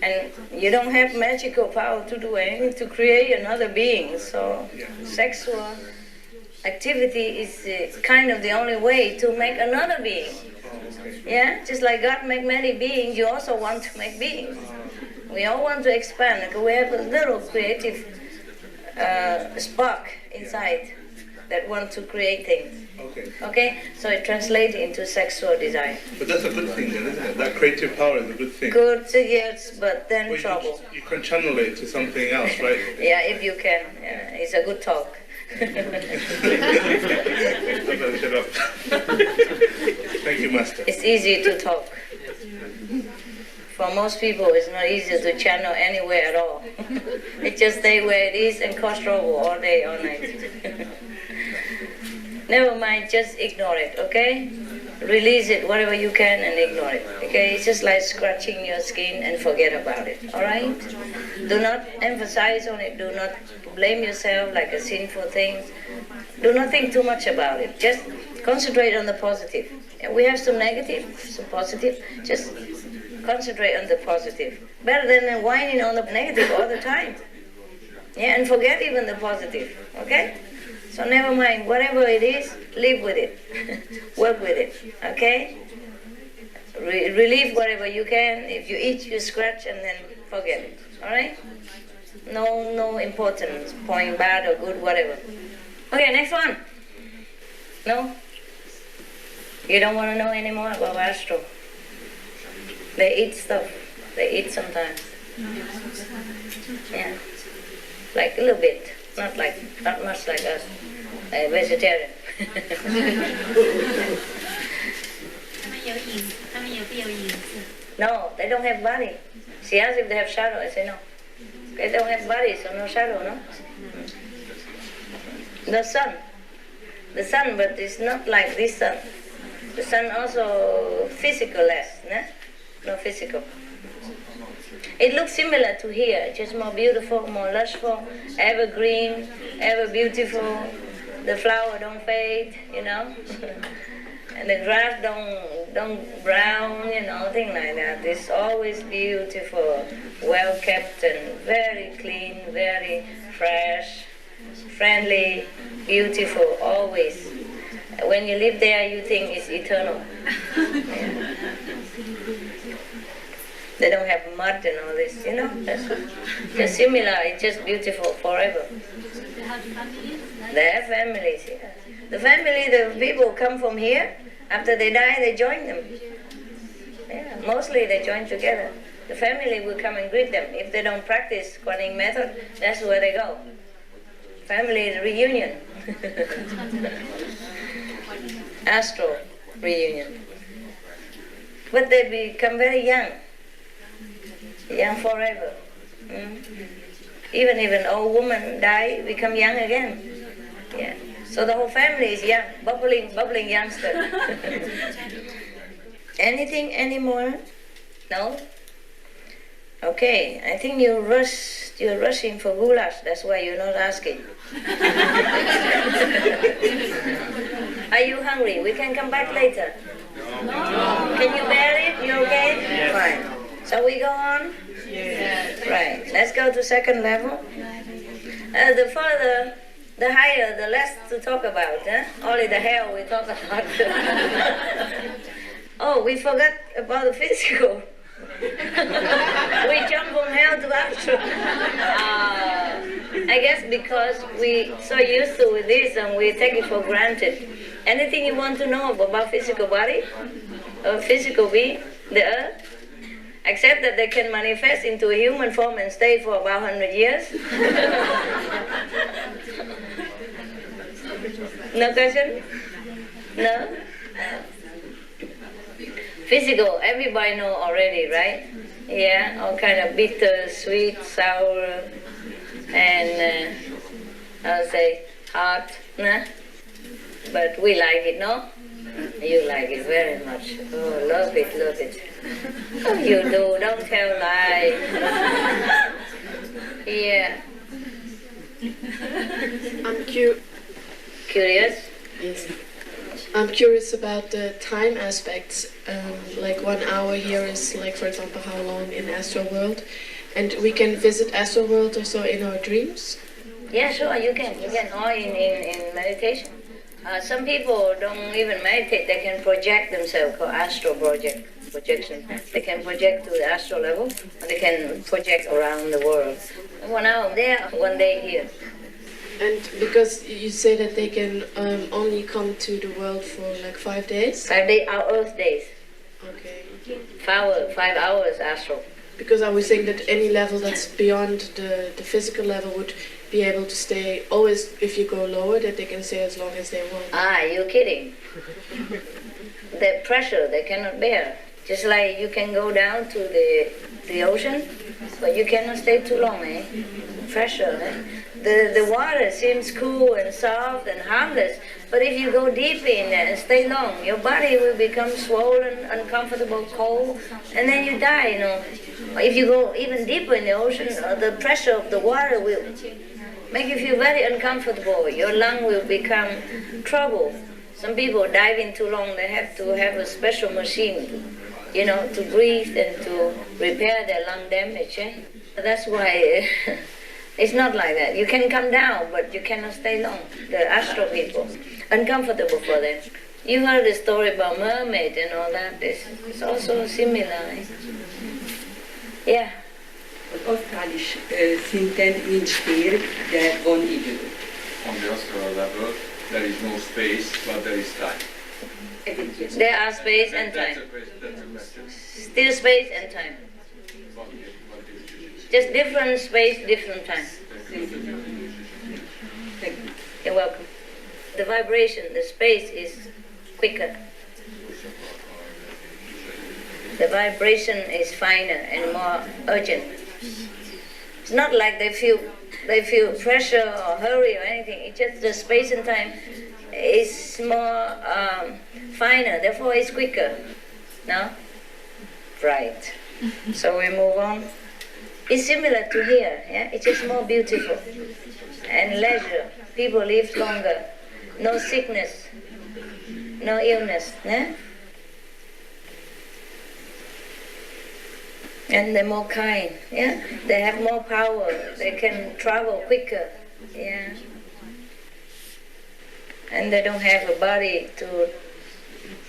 And you don't have magical power to do anything to create another being. So sexual activity is kind of the only way to make another being. Yeah, just like God make many beings, you also want to make beings. We all want to expand. Like we have a little creative spark inside that want to create things. Okay, so it translates into sexual desire. But that's a good thing then, isn't it? That creative power is a good thing. Good, yes, but then Well, trouble. You can channel it to something else, right? Yeah, if you can. Yeah, it's a good talk. I'm gonna shut up. Thank you, Master. It's easy to talk. For most people, it's not easy to channel anywhere at all. It just stay where it is and cause trouble all day, all night. Never mind, just ignore it, okay? Release it, whatever you can, and ignore it, okay? It's just like scratching your skin and forget about it, all right? Do not emphasize on it. Do not blame yourself like a sinful thing. Do not think too much about it. Just concentrate on the positive. And we have some negative, some positive. Just concentrate on the positive. Better than whining on the negative all the time. Yeah, and forget even the positive, okay? So never mind, whatever it is, live with it. Work with it, okay? Relieve whatever you can. If you eat, you scratch and then forget it, all right? No importance, point bad or good, whatever. Okay, next one. No? You don't want to know anymore about astral? They eat stuff. They eat sometimes. Yeah. Like a little bit. Not much like us. Like vegetarian. No, they don't have body. She asked if they have shadow. I say no. They don't have body, so no shadow, no? The sun. The sun, but it's not like this sun. The sun also physical less, no? No physical. It looks similar to here, just more beautiful, more lustful, evergreen, ever beautiful. The flower don't fade, you know. And the grass don't brown, you know, things like that. It's always beautiful, well kept and very clean, very fresh, friendly, beautiful, always. When you live there, you think it's eternal. Yeah. They don't have mud and all this, you know. That's just similar. It's just beautiful forever. They have families here. The family, the people come from here. After they die, they join them. Yeah, mostly they join together. The family will come and greet them. If they don't practice Kuan method, that's where they go. Family reunion. Astral reunion. But they become very young. Young forever. Even if an old woman die, become young again. Yeah. So the whole family is young, bubbling youngster. Anything anymore? No? Okay, I think you're rushing for goulash, that's why you're not asking. Are you hungry? We can come back later. No. Can you bear it? You okay? Yes. Fine. So we go on? Yes. Right, let's go to second level. The further, the higher, the less to talk about. Only the hell we talk about. Oh, we forgot about the physical. We jump from hell to astral. I guess because we so used to this and we take it for granted. Anything you want to know about physical body or physical being, the earth? Except that they can manifest into a human form and stay for about 100 years. No question? No? Physical, everybody know already, right? Yeah, all kind of bitter, sweet, sour, and I'll say hot, nah? But we like it, no? You like it very much. Oh, love it, love it. Oh, you do, don't tell lies. Yeah. I'm Curious? Yes. I'm curious about the time aspects. Like 1 hour here is like, for example, how long in astral world, and we can visit astral world also in our dreams. Yeah, sure, you can, or in meditation. Some people don't even meditate, they can project themselves, called astral projection. They can project to the astral level, or they can project around the world. 1 hour there, 1 day here. And because you say that they can only come to the world for like 5 days? 5 days, our Earth days. Okay. 5 hours astral. Because I was saying that any level that's beyond the physical level would be able to stay always, if you go lower, that they can stay as long as they want. Ah, you're kidding. The pressure they cannot bear. Just like you can go down to the ocean, but you cannot stay too long, eh? Pressure, eh? The water seems cool and soft and harmless, but if you go deep in there and stay long, your body will become swollen, uncomfortable, cold, and then you die, you know. If you go even deeper in the ocean, the pressure of the water will make you feel very uncomfortable. Your lung will become trouble. Some people dive in too long, they have to have a special machine, you know, to breathe and to repair their lung damage. Eh? That's why it's not like that. You can come down, but you cannot stay long. The astral people, uncomfortable for them. You heard the story about mermaid and all that. It's also similar. Eh? Yeah. Az asztrális szinten nincs tér, de van idő. On the astral level, there is no space, but there is time. There are space and time. That's a question. Still space and time. Just different space, different time. You're welcome. The vibration, the space is quicker. The vibration is finer and more urgent. It's not like they feel pressure or hurry or anything. It's just the space and time is more finer, therefore it's quicker. No? Right. So we move on. It's similar to here, yeah? It's just more beautiful. And leisure. People live longer. No sickness. No illness. Yeah? And they're more kind, yeah? They have more power. They can travel quicker, yeah? And they don't have a body to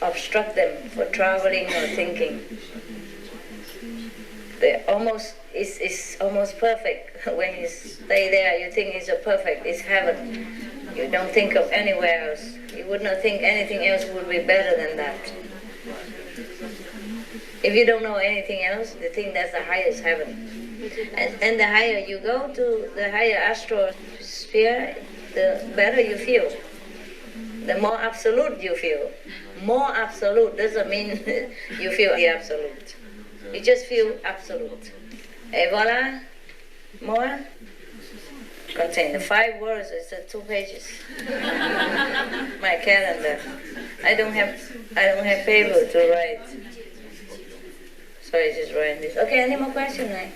obstruct them for traveling or thinking. It's almost perfect. When you stay there, you think it's perfect, it's heaven. You don't think of anywhere else. You would not think anything else would be better than that. If you don't know anything else, you think that's the highest heaven. And the higher you go to the higher astral sphere, the better you feel. The more absolute you feel. More absolute doesn't mean you feel the absolute. You just feel absolute. Et voila, more. Contain the 5 words, it's 2 pages. My calendar. I don't have paper to write. So I just write this. Okay, any more questions? Right?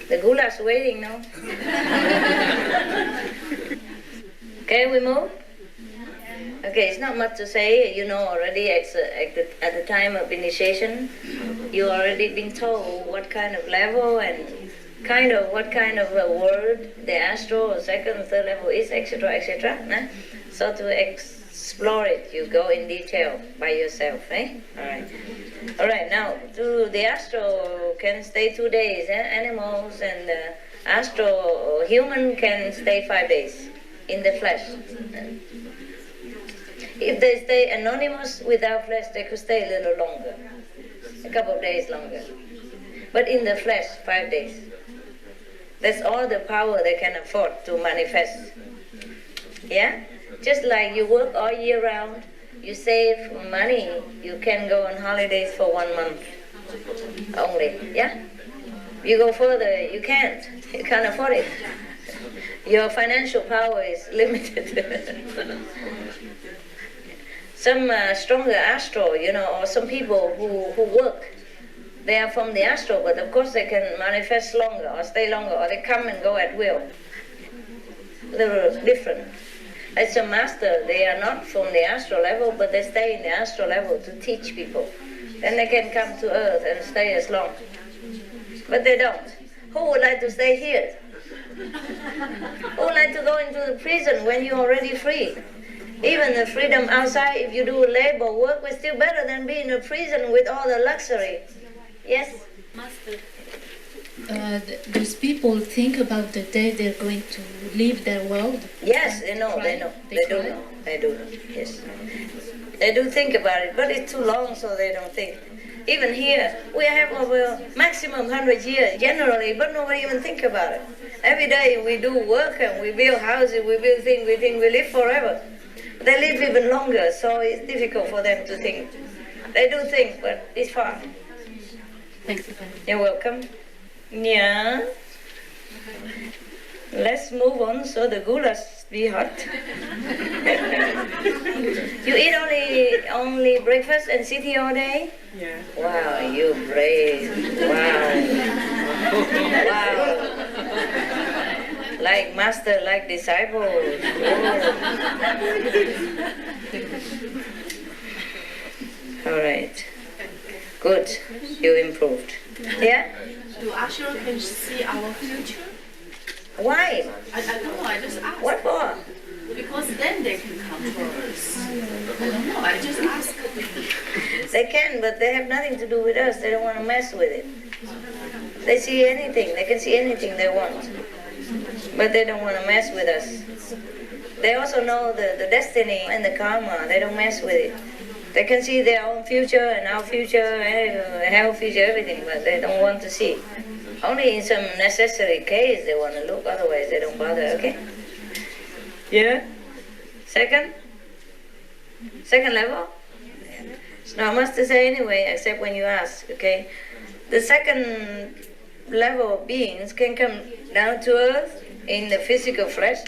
The goulash waiting now. Okay, we move? Okay, it's not much to say. You know already at the time of initiation, you already been told what kind of level and what kind of a word the astral or second or third level is, etc., etc. Nah? So to explore it, you go in detail by yourself, eh? All right, now, the astral can stay 2 days, eh? Animals and astral or human can stay 5 days in the flesh. If they stay anonymous without flesh, they could stay a little longer, a couple of days longer. But in the flesh, 5 days. That's all the power they can afford to manifest. Yeah? Just like you work all year round, you save money, you can go on holidays for 1 month only, yeah? You go further, you can't afford it. Your financial power is limited. Some stronger astral, or some people who work, they are from the astral, but of course they can manifest longer or stay longer, or they come and go at will. They're different. Like some master, they are not from the astral level, but they stay in the astral level to teach people. Then they can come to earth and stay as long. But they don't. Who would like to stay here? Who would like to go into the prison when you're already free? Even the freedom outside, if you do labor work, is still better than being in a prison with all the luxury. Yes? Master. Those people think about the day they're going to leave their world? Yes, they know. They do know. They do know, yes. They do think about it, but it's too long, so they don't think. Even here, we have over maximum 100 years generally, but nobody even think about it. Every day we do work and we build houses, we build things, we think we live forever. They live even longer, so it's difficult for them to think. They do think, but it's far. Thank you. You're welcome. Yeah. Let's move on so the goulash be hot. You eat only breakfast and sit here all day? Yeah. Wow, you brave. Wow. Wow. Like master, like disciple. Oh. All right. Good. You improved. Yeah? Do Ashura can see our future? Why? I don't know, I just asked. What for? Because then they can come to us. I don't know, I just asked. They can, but they have nothing to do with us. They don't want to mess with it. They see anything. They can see anything they want. But they don't want to mess with us. They also know the destiny and the karma. They don't mess with it. They can see their own future and our future, and health future, everything, but they don't want to see. Only in some necessary case they want to look, otherwise they don't bother, okay? Yeah? Second level? No, I must say anyway, except when you ask, okay? The second level beings can come down to earth in the physical flesh,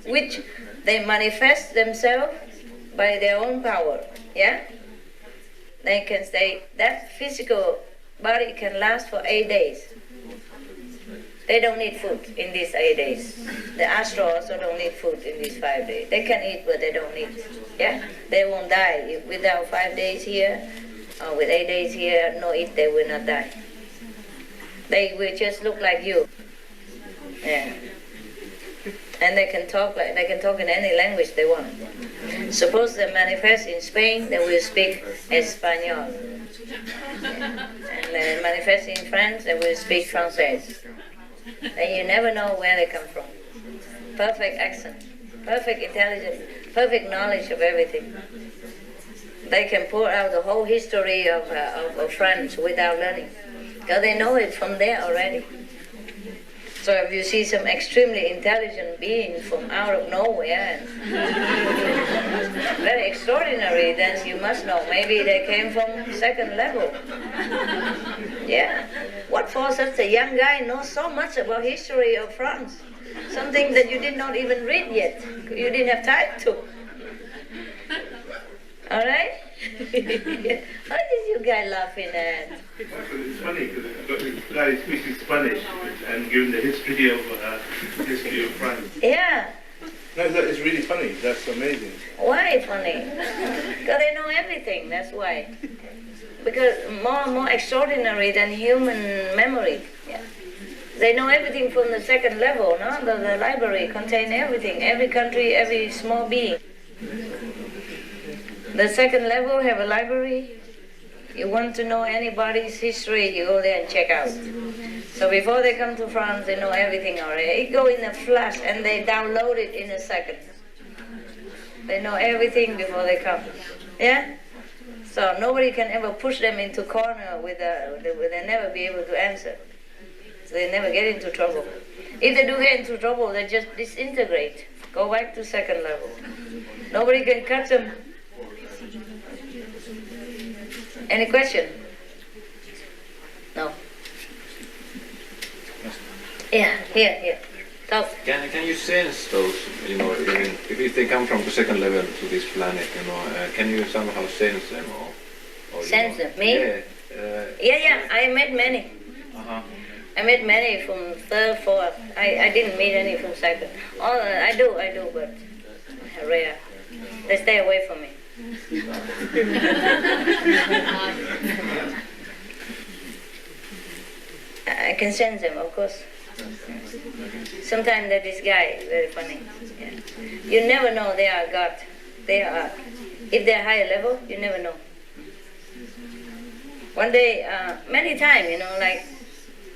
which they manifest themselves by their own power, yeah? They can stay, that physical body can last for 8 days. They don't need food in these 8 days. The astral also don't need food in these 5 days. They can eat, but they don't need, yeah? They won't die. If without 5 days here, or with 8 days here, no eat, they will not die. They will just look like you. Yeah. And they can talk in any language they want. Suppose they manifest in Spain, they will speak Espanol. And they manifest in France, they will speak Francais. And you never know where they come from. Perfect accent, perfect intelligence, perfect knowledge of everything. They can pour out the whole history of France without learning, because they know it from there already. So if you see some extremely intelligent being from out of nowhere, and very extraordinary, then you must know maybe they came from second level. Yeah. What for such a young guy knows so much about history of France? Something that you did not even read yet. You didn't have time to. All right? What is you guy laughing at? It's funny because the guy is speaking Spanish and giving the history of France. Yeah. No, that is really funny. That's amazing. Why funny? Because they know everything, that's why. Because more extraordinary than human memory. Yeah. They know everything from the second level, no? The library contains everything, every country, every small being. The second level have a library. You want to know anybody's history, you go there and check out. So before they come to France, they know everything already. It go in a flash and they download it in a second. They know everything before they come. Yeah? So nobody can ever push them into corner where they'll never be able to answer. So they never get into trouble. If they do get into trouble, they just disintegrate. Go back to second level. Nobody can cut them. Any question? No. Yeah, here. Talk. Can you sense those, even if they come from the second level to this planet, can you somehow sense them or Sense them? Me? Yeah. I met many. Uh-huh. I met many from third, fourth. I didn't meet any from second. I do, but rare. They stay away from me. I can sense them, of course. Sometimes that this guy is very funny. Yeah. You never know they are God. They are. If they're higher level, you never know. One day, many times, like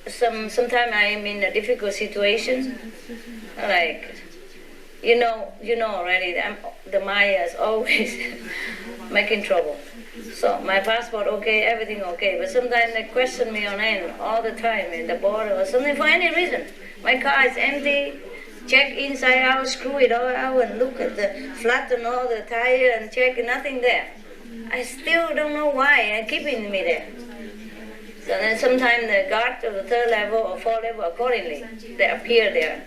sometime I am in a difficult situation, like you know already. The Maya is always making trouble. So my passport okay, everything okay, but sometimes they question me on end all the time in the border or something for any reason. My car is empty. Check inside out, screw it all out, and look at the flatten all the tire and check nothing there. I still don't know why and keeping me there. So then sometimes the guard of the third level or fourth level accordingly, they appear there.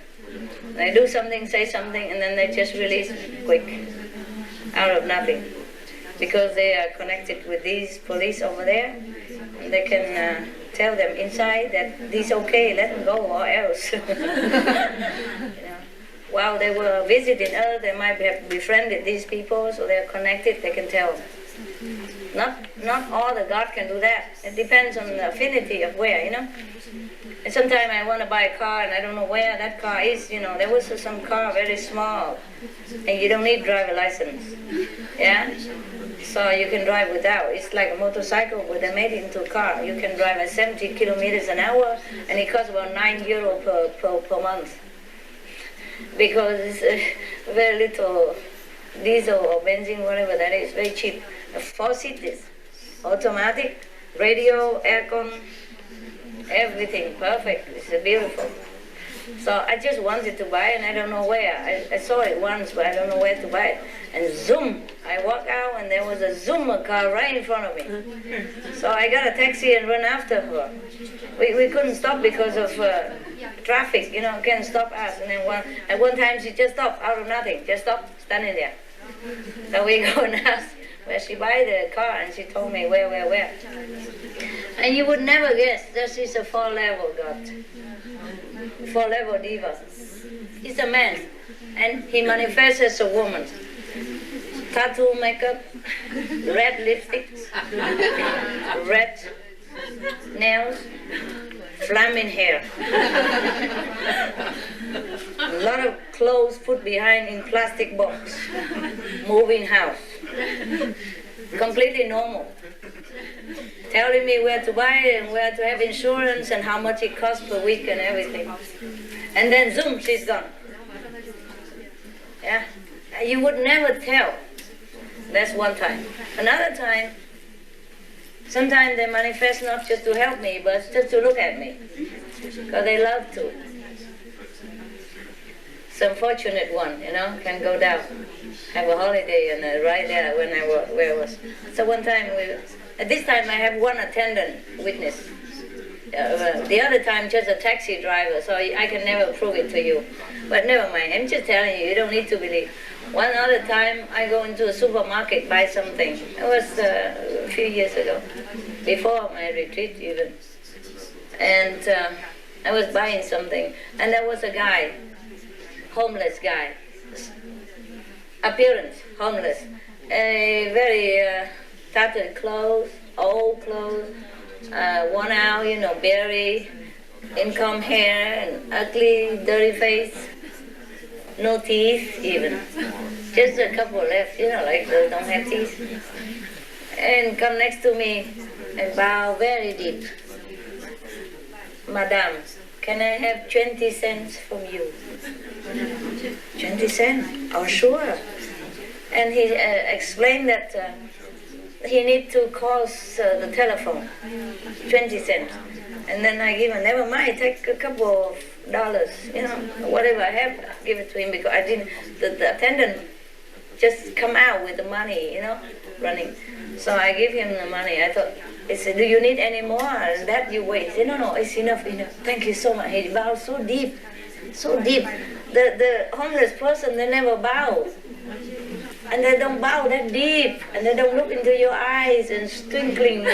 They do something, say something, and then they just release quick, out of nothing. Because they are connected with these police over there, and they can tell them inside that this okay, let them go or else. While they were visiting Earth, they might have befriended these people, so they're connected, they can tell. Not all the God can do that. It depends on the affinity of where, And sometimes I want to buy a car and I don't know where that car is, There was some car very small, and you don't need driver license, yeah? So you can drive without. It's like a motorcycle, but they made it into a car. You can drive at 70 kilometers an hour, and it costs about €9 per month. Because it's very little diesel or benzene, whatever that is, very cheap. 4 seats, automatic, radio, aircon, everything perfect. It's beautiful. So I just wanted to buy it, and I don't know where. I saw it once, but I don't know where to buy it. And zoom, I walked out, and there was a Zoomer car right in front of me. So I got a taxi and ran after her. We couldn't stop because of traffic, can't stop us. And then at one time she just stopped out of nothing, just stopped standing there. So we go and ask where she buy the car, and she told me where. And you would never guess this is a 4-level God. 4-level diva. He's a man, and he manifests as a woman. Tattoo makeup, red lipsticks, red nails, flaming hair. A lot of clothes put behind in plastic box. Moving house. Completely normal. Telling me where to buy it and where to have insurance and how much it costs per week and everything. And then zoom, she's gone. Yeah, you would never tell. That's one time. Another time, sometimes they manifest not just to help me, but just to look at me. Because they love to. Some fortunate one, can go down, have a holiday, and right there when where I was. So one time, at this time I have one attendant witness. The other time just a taxi driver, so I can never prove it to you. But never mind, I'm just telling you, you don't need to believe. One other time I go into a supermarket, buy something. It was a few years ago, before my retreat even. And I was buying something, and there was a guy, homeless guy, appearance, homeless, very tattered clothes, old clothes, worn out, berry, income hair, and ugly, dirty face, no teeth even, just a couple left, like those don't have teeth, and come next to me and bow very deep. Madam, can I have 20 cents from you? 20 cents? Oh, sure. And he explained that he need to call the telephone, 20 cents. And then I give him, never mind, take a couple of dollars, whatever I have, give it to him, because I didn't, the attendant just come out with the money, you know, running. So I give him the money. I thought, he said, do you need any more? And that you wait. He said, no, it's enough. Thank you so much. He bowed so deep, so deep. The homeless person, they never bow. And they don't bow that deep. And they don't look into your eyes and twinkling.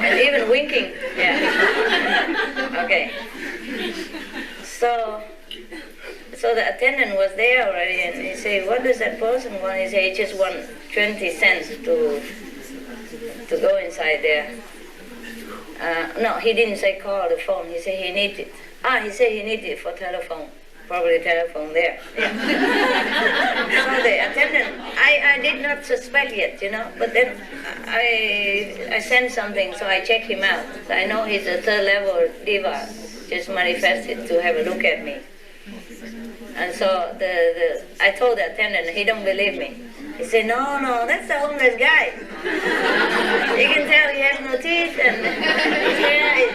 And even winking. Yeah. Okay. So the attendant was there already, and he said, what does that person want? He said, he just want 20 cents to go inside there. No, he didn't say call the phone. He said he needed it. He said he needed it for telephone. Probably telephone there. Yeah. So the attendant, I did not suspect yet, but then I sent something, so I checked him out. So I know he's a third level diva, just manifested to have a look at me. And so I told the attendant, he don't believe me. He said, no, that's the homeless guy. You can tell he has no teeth, and his hair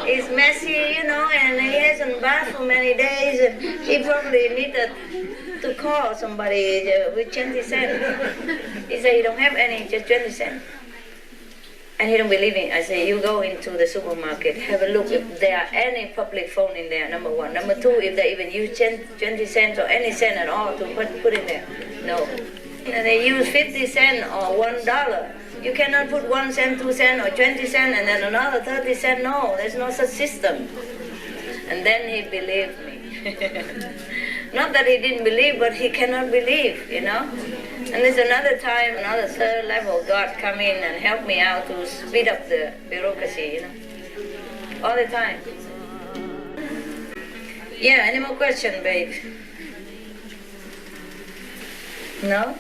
is messy, and he hasn't bathed for many days, and he probably needed to call somebody with 20 cents. He said, he don't have any, just 20 cents. And he don't believe me. I say, you go into the supermarket, have a look if there are any public phone in there, number one. Number two, if they even use 20 cents or any cent at all to put in there. No. And they use 50 cents or $1. You cannot put 1 cent, 2 cents, or 20 cents, and then another 30 cents. No, there's no such system. And then he believed me. Not that he didn't believe, but he cannot believe, And there's another time, another third level, God come in and help me out to speed up the bureaucracy, All the time. Yeah, any more question, babe? No?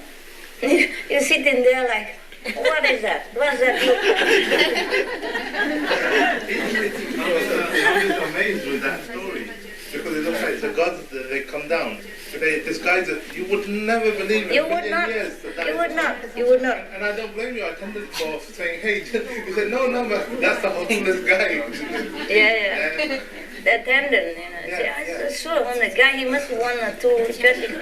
You're sitting there like, what is that? What's that? I'm just amazed with that story. Because it looks like the gods, they come down. This guy's you would never believe it. You would not. You would not. And I don't blame you. I attended for saying, hey, you said, no, but that's the homeless guy. Yeah. The attendant, I said, sure, homeless guy, he must be 1 or 2, 20.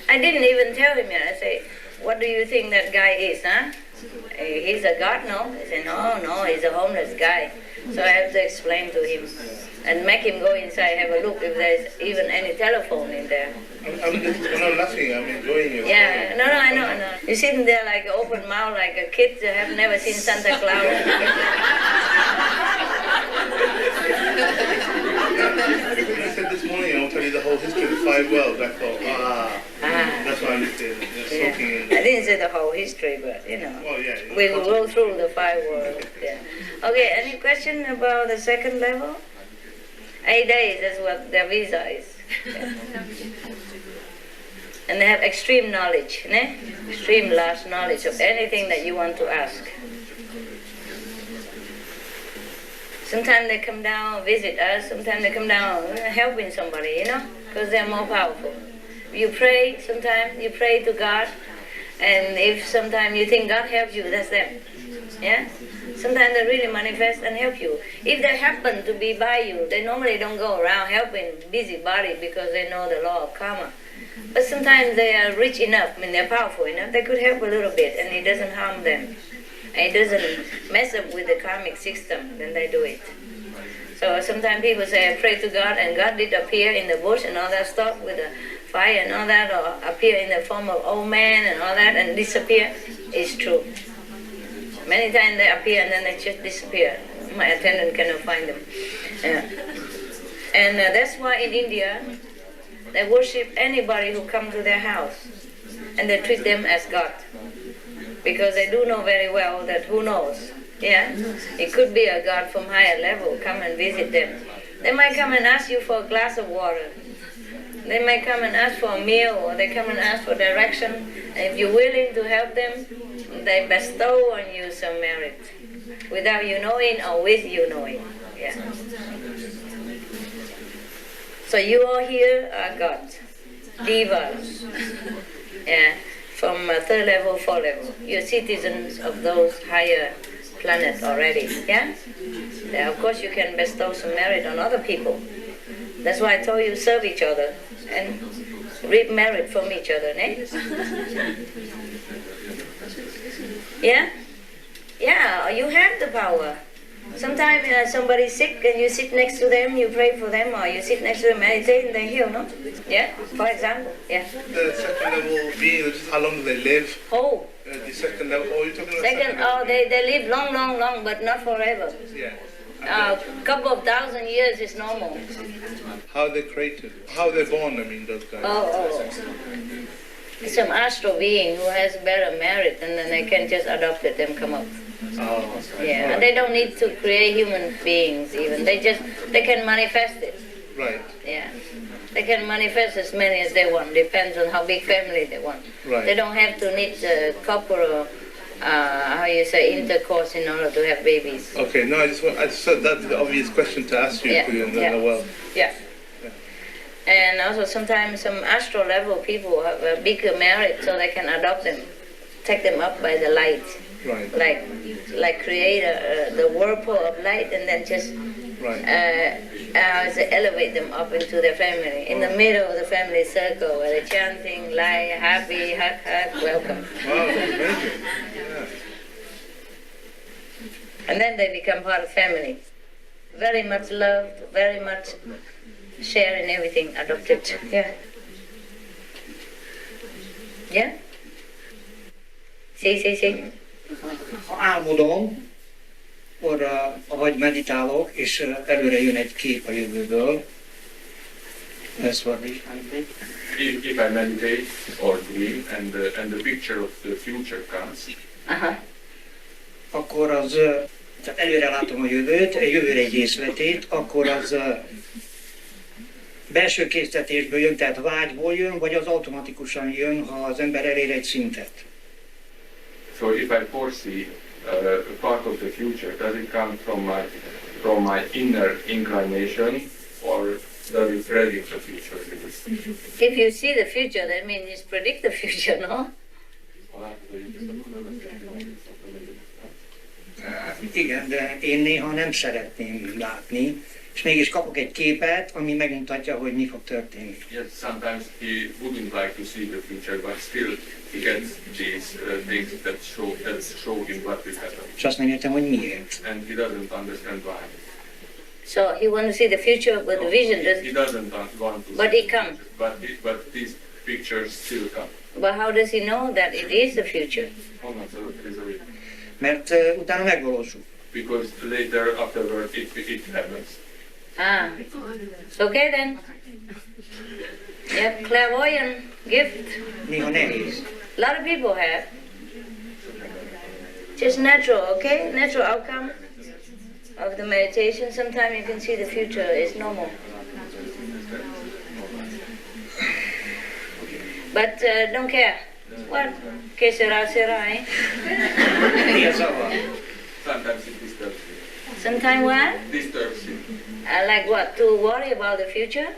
I didn't even tell him yet. I say, what do you think that guy is, huh? He's a god, no? He said, no, he's a homeless guy. So I have to explain to him and make him go inside, have a look if there's even any telephone in there. I'm not laughing, I'm enjoying it. Yeah, no, I know. You're sitting there like open mouth, like a kid that have never seen Santa Claus. Because you said this morning, I'll tell you the whole history of the 5 worlds. I thought, that's why I'm listening. I didn't say the whole history, but Well, yeah. We'll go through the 5 worlds. Yeah. Okay, any question about the second level? 8 days, that's what their visa is. Yeah. And they have extreme knowledge, extreme large knowledge of anything that you want to ask. Sometimes they come down, visit us, sometimes they come down helping somebody, because they're more powerful. You pray, sometimes you pray to God, and if sometimes you think God helps you, that's them. Yeah? Sometimes they really manifest and help you. If they happen to be by you, they normally don't go around helping busybody because they know the law of karma. But sometimes they are rich enough, they're powerful enough, they could help a little bit and it doesn't harm them. And it doesn't mess up with the karmic system, then they do it. So sometimes people say, I pray to God, and God did appear in the bush and all that stuff with the fire and all that, or appear in the form of old man and all that and disappear. It's true. Many times they appear and then they just disappear. My attendant cannot find them. And that's why in India, they worship anybody who comes to their house. And they treat them as God. Because they do know very well that who knows, it could be a God from higher level come and visit them. They might come and ask you for a glass of water. They may come and ask for a meal, or they come and ask for direction. And if you're willing to help them, they bestow on you some merit, without you knowing or with you knowing. Yeah. So you all here are God, divas. Yeah. From 3rd level, 4th level. You're citizens of those higher planets already, yeah? Of course you can bestow some merit on other people. That's why I told you serve each other and reap merit from each other, eh? Yeah? Yeah, you have the power. Sometimes somebody's sick and you sit next to them, you pray for them, or you sit next to them, meditate, and they heal, no? Yeah, for example, yeah. The second level being, just how long do they live? Oh. The second level, oh, you're talking about Second, oh, they live long, but not forever. Yeah. A couple of thousand years is normal. How are they created? How are they born, I mean, those guys? Oh. Some astral being who has better merit, and then they can just adopt it and come up. Oh. Yeah, they don't need to create human beings even. They can manifest it. Right. Yeah. They can manifest as many as they want. Depends on how big family they want. Right. They don't have to need corporal, intercourse in order to have babies. Okay, no, I just thought that's the obvious question to ask you. Yeah, To yeah. know well. Yeah. And also sometimes some astral level people have a bigger merit, so they can adopt them, take them up by the light. Right. Like create the whirlpool of light and then just elevate them up into their family. In the middle of the family circle where they're chanting, light, happy, hug, welcome. Wow, that's amazing. Yeah. And then they become part of family. Very much loved, very much share in everything, adopted. Yeah. Yeah? See. Ha álmodom, akkor ahogy meditálok, és előre jön egy kép a jövőből. Ez van is. If I meditate or dream and the picture of the future comes, akkor az, tehát előre látom a jövőt, a jövőre egy észletét, akkor az belső késztetésből jön, tehát vágyból jön, vagy az automatikusan jön, ha az ember elér egy szintet. so if I foresee a part of the future, does it come from my inner inclination, or does it predict the future? If you see the future, that means you predict the future, no? Igen, de én néha nem szeretném látni, és mégis kapok egy képet, ami megmutatja, hogy mi fog történni. Yes, sometimes he wouldn't like to see the future, but still he gets these things that show him what will happen. És azt nem értem, hogy miért. And he doesn't understand why. So he wants to see the future with the vision, He doesn't want to but see it comes. But these pictures still come. But how does he know that it is the future? Mert utána megvalósul. Because later, afterward, it happens. Ah, okay then. Yeah, clairvoyant gift. Néha nehéz. A lot of people have. Just natural, okay? Natural outcome of the meditation. Sometimes you can see the future is normal. But don't care. What? Que sera, eh? Sometimes it disturbs you. Sometimes what? Disturbs you. Like what? To worry about the future?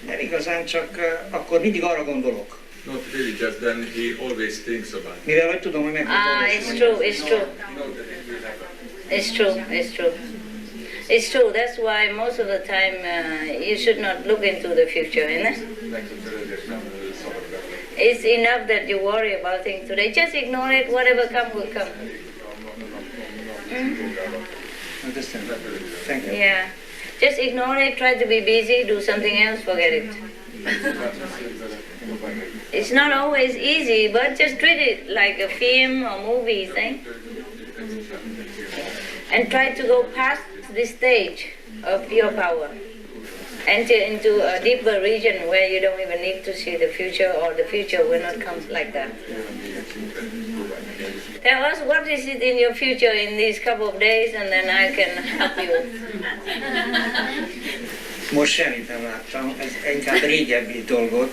Nem igazán, csak akkor mindig arra gondolok. Not really, just then he always thinks about it. Mivel hogy tudom, hogy meg fog It's true. It's true. That's why most of the time you should not look into the future, isn't it? It's enough that you worry about things today. Just ignore it. Whatever comes will come. Understand. Thank you. Yeah. Just ignore it. Try to be busy. Do something else. Forget it. It's not always easy, but just treat it like a film or movie thing. And try to go past this stage of your power. Enter into a deeper region where you don't even need to see the future, or the future will not come like that. Tell us what is it in your future in these couple of days, and then I can help you. Most semmit nem láttam, ez inkább régebbi dolgot.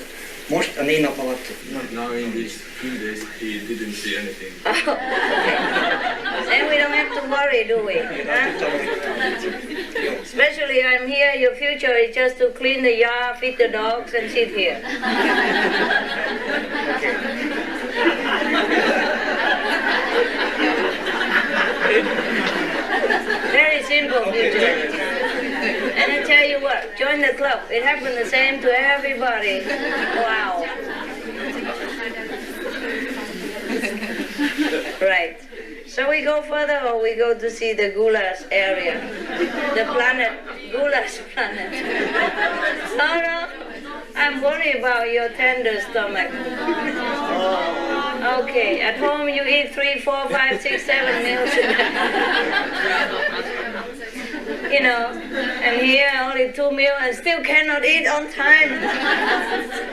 Most a 4 nap alatt... Now in these few days he didn't see anything. Then we don't have to worry, do we? Huh? Especially I'm here, your future is just to clean the yard, feed the dogs, and sit here. Very simple future. And I tell you what, join the club. It happened the same to everybody. Wow. Right. So we go further or we go to see the goulash area? The planet, goulash planet. Oh no, I'm worried about your tender stomach. Okay, at home you eat 3, 4, 5, 6, 7 meals. You know, and here only 2 meals and still cannot eat on time.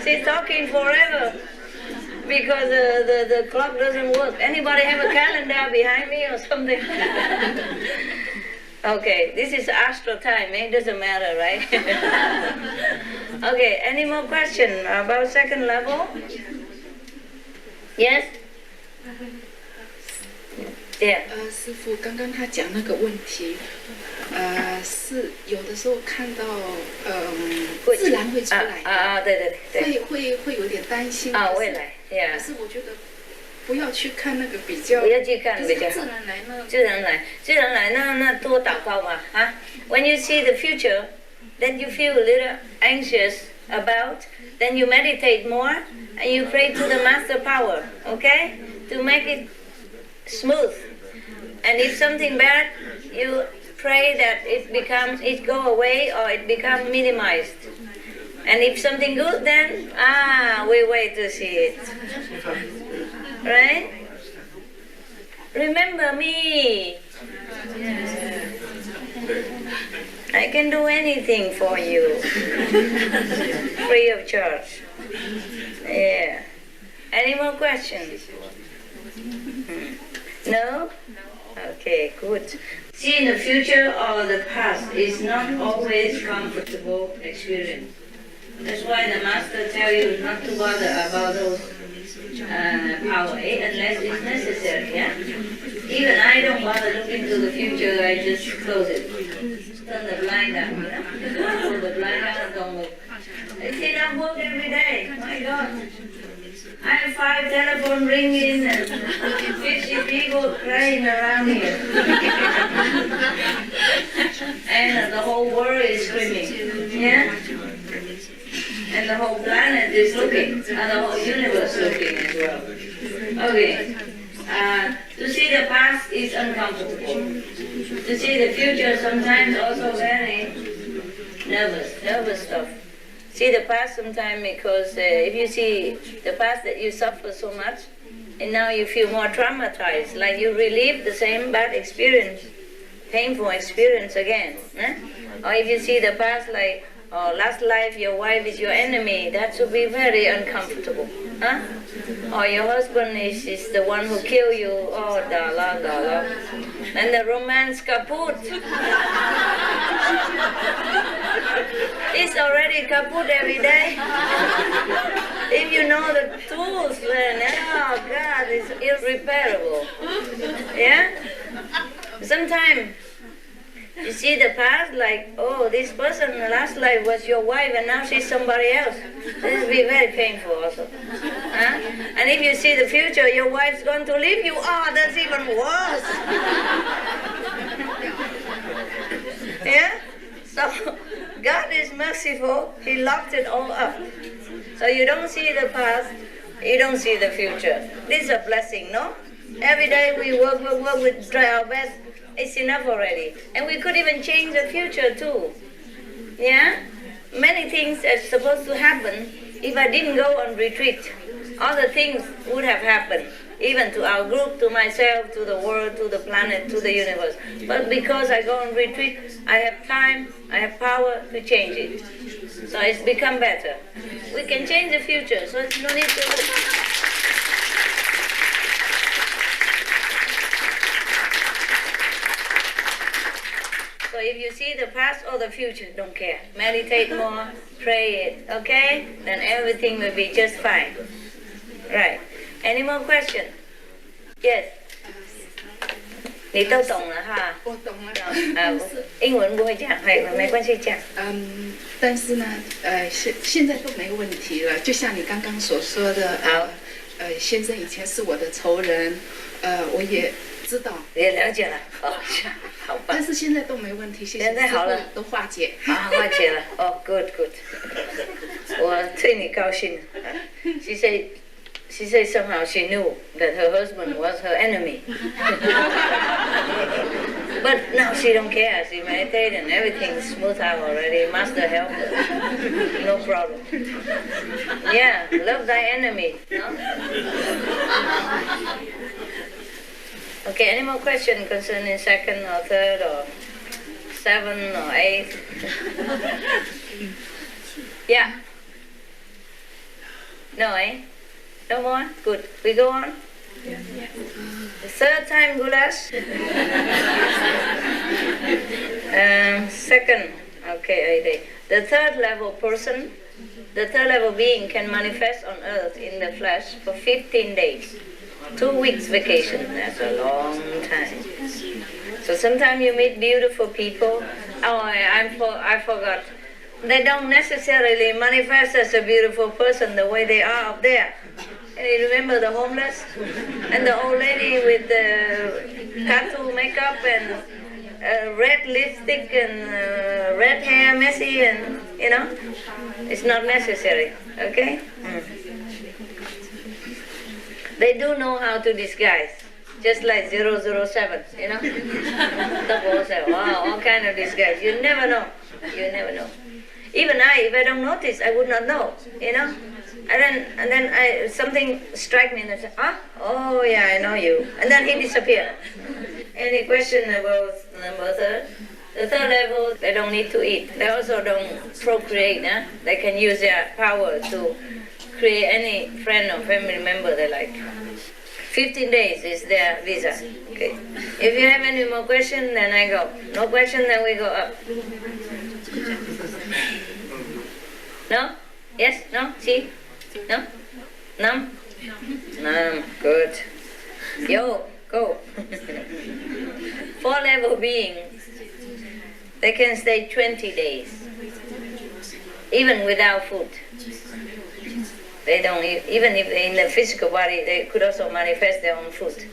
She's talking forever because the clock doesn't work. Anybody have a calendar behind me or something? Okay, this is Astro time, eh? Doesn't matter, right? Okay, any more questions about second level? Yes? Yeah. 师父刚刚他讲那个问题，是有的时候看到，自然会出来。对。会有点担心。未来，可是我觉得不要去看那个比较。不要去看比较好。自然来呢？自然来，那多祷告嘛，啊 ！When you see the future, then you feel a little anxious about, then you meditate more and you pray to the master power, okay? To make it smooth. And if something bad, you pray that it go away or it become minimized. And if something good, then we wait to see it. Right? Remember me. I can do anything for you. Free of charge. Yeah. Any more questions? No? Okay, good. Seeing the future or the past is not always comfortable experience. That's why the master tell you not to bother about those power unless it's necessary. Yeah. Even I don't bother looking to the future. I just close it, turn the blind down. You know, pull the blind down and don't look. I see that work every day. My God. I have 5 telephone ringing and 50 people crying around here. And the whole world is screaming. Yeah? And the whole planet is looking. And the whole universe looking as well. Okay. To see the past is uncomfortable. To see the future sometimes also very nervous stuff. See the past sometimes because if you see the past that you suffer so much, and now you feel more traumatized, like you relive the same bad experience, painful experience again. Or if you see the past like, last life your wife is your enemy, that should be very uncomfortable. Huh? Or your husband is the one who killed you, dala. And the romance kaput. It's already kaput every day. If you know the tools, then, oh God, it's irreparable. Yeah? Sometimes you see the past like, oh, this person in the last life was your wife and now she's somebody else. This will be very painful also. Huh? And if you see the future, your wife's going to leave you, that's even worse. Yeah? So God is merciful. He locked it all up. So you don't see the past, you don't see the future. This is a blessing, no? Every day we work, we try our best. It's enough already. And we could even change the future too. Yeah? Many things are supposed to happen. If I didn't go on retreat, other things would have happened. Even to our group, to myself, to the world, to the planet, to the universe. But because I go on retreat, I have time, I have power to change it. So it's become better. We can change the future, so it's no need to... So if you see the past or the future, don't care. Meditate more, pray it, okay? Then everything will be just fine. Right. Any more questions? Yes. 你都懂了哈？我懂了。英文不会讲，没关系讲。但是呢，现在都没问题了。就像你刚刚所说的，先生以前是我的仇人，我也知道。也了解了。哦，好棒。但是现在都没问题，谢谢现在好了，都化解。啊，化解了。哦，good good。我替你高兴。She said somehow she knew that her husband was her enemy. But now she don't care. She meditated and everything's smooth out already. Master help her. No problem. Yeah, love thy enemy. No? Okay, any more questions concerning second or third or 7 or 8? Yeah. No, eh? No more? Good. We go on? Yeah. The third time goulash? Second. Okay, the third level person, the third level being can manifest on earth in the flesh for 15 days. 2 weeks vacation. That's a long time. So sometimes you meet beautiful people. Oh, I forgot. They don't necessarily manifest as a beautiful person the way they are up there. You remember the homeless? And the old lady with the tattoo makeup and red lipstick and red hair, messy, and you know? It's not necessary, okay? They do know how to disguise. Just like 007, you know? 007, wow, all kind of disguise. You never know. You never know. Even if I don't notice, I would not know, you know? And then something strike me and I say, oh yeah, I know you. And then he disappeared. Any question about number third? The third level, they don't need to eat. They also don't procreate. They can use their power to create any friend or family member they like. 15 days is their visa. Okay. If you have any more questions, then I go. No question, then we go up. No? Yes? No? See? No? Num? Num. Good. Yo, go. 4 level beings, they can stay 20 days, even without food. They don't, even if they're in the physical body, they could also manifest their own food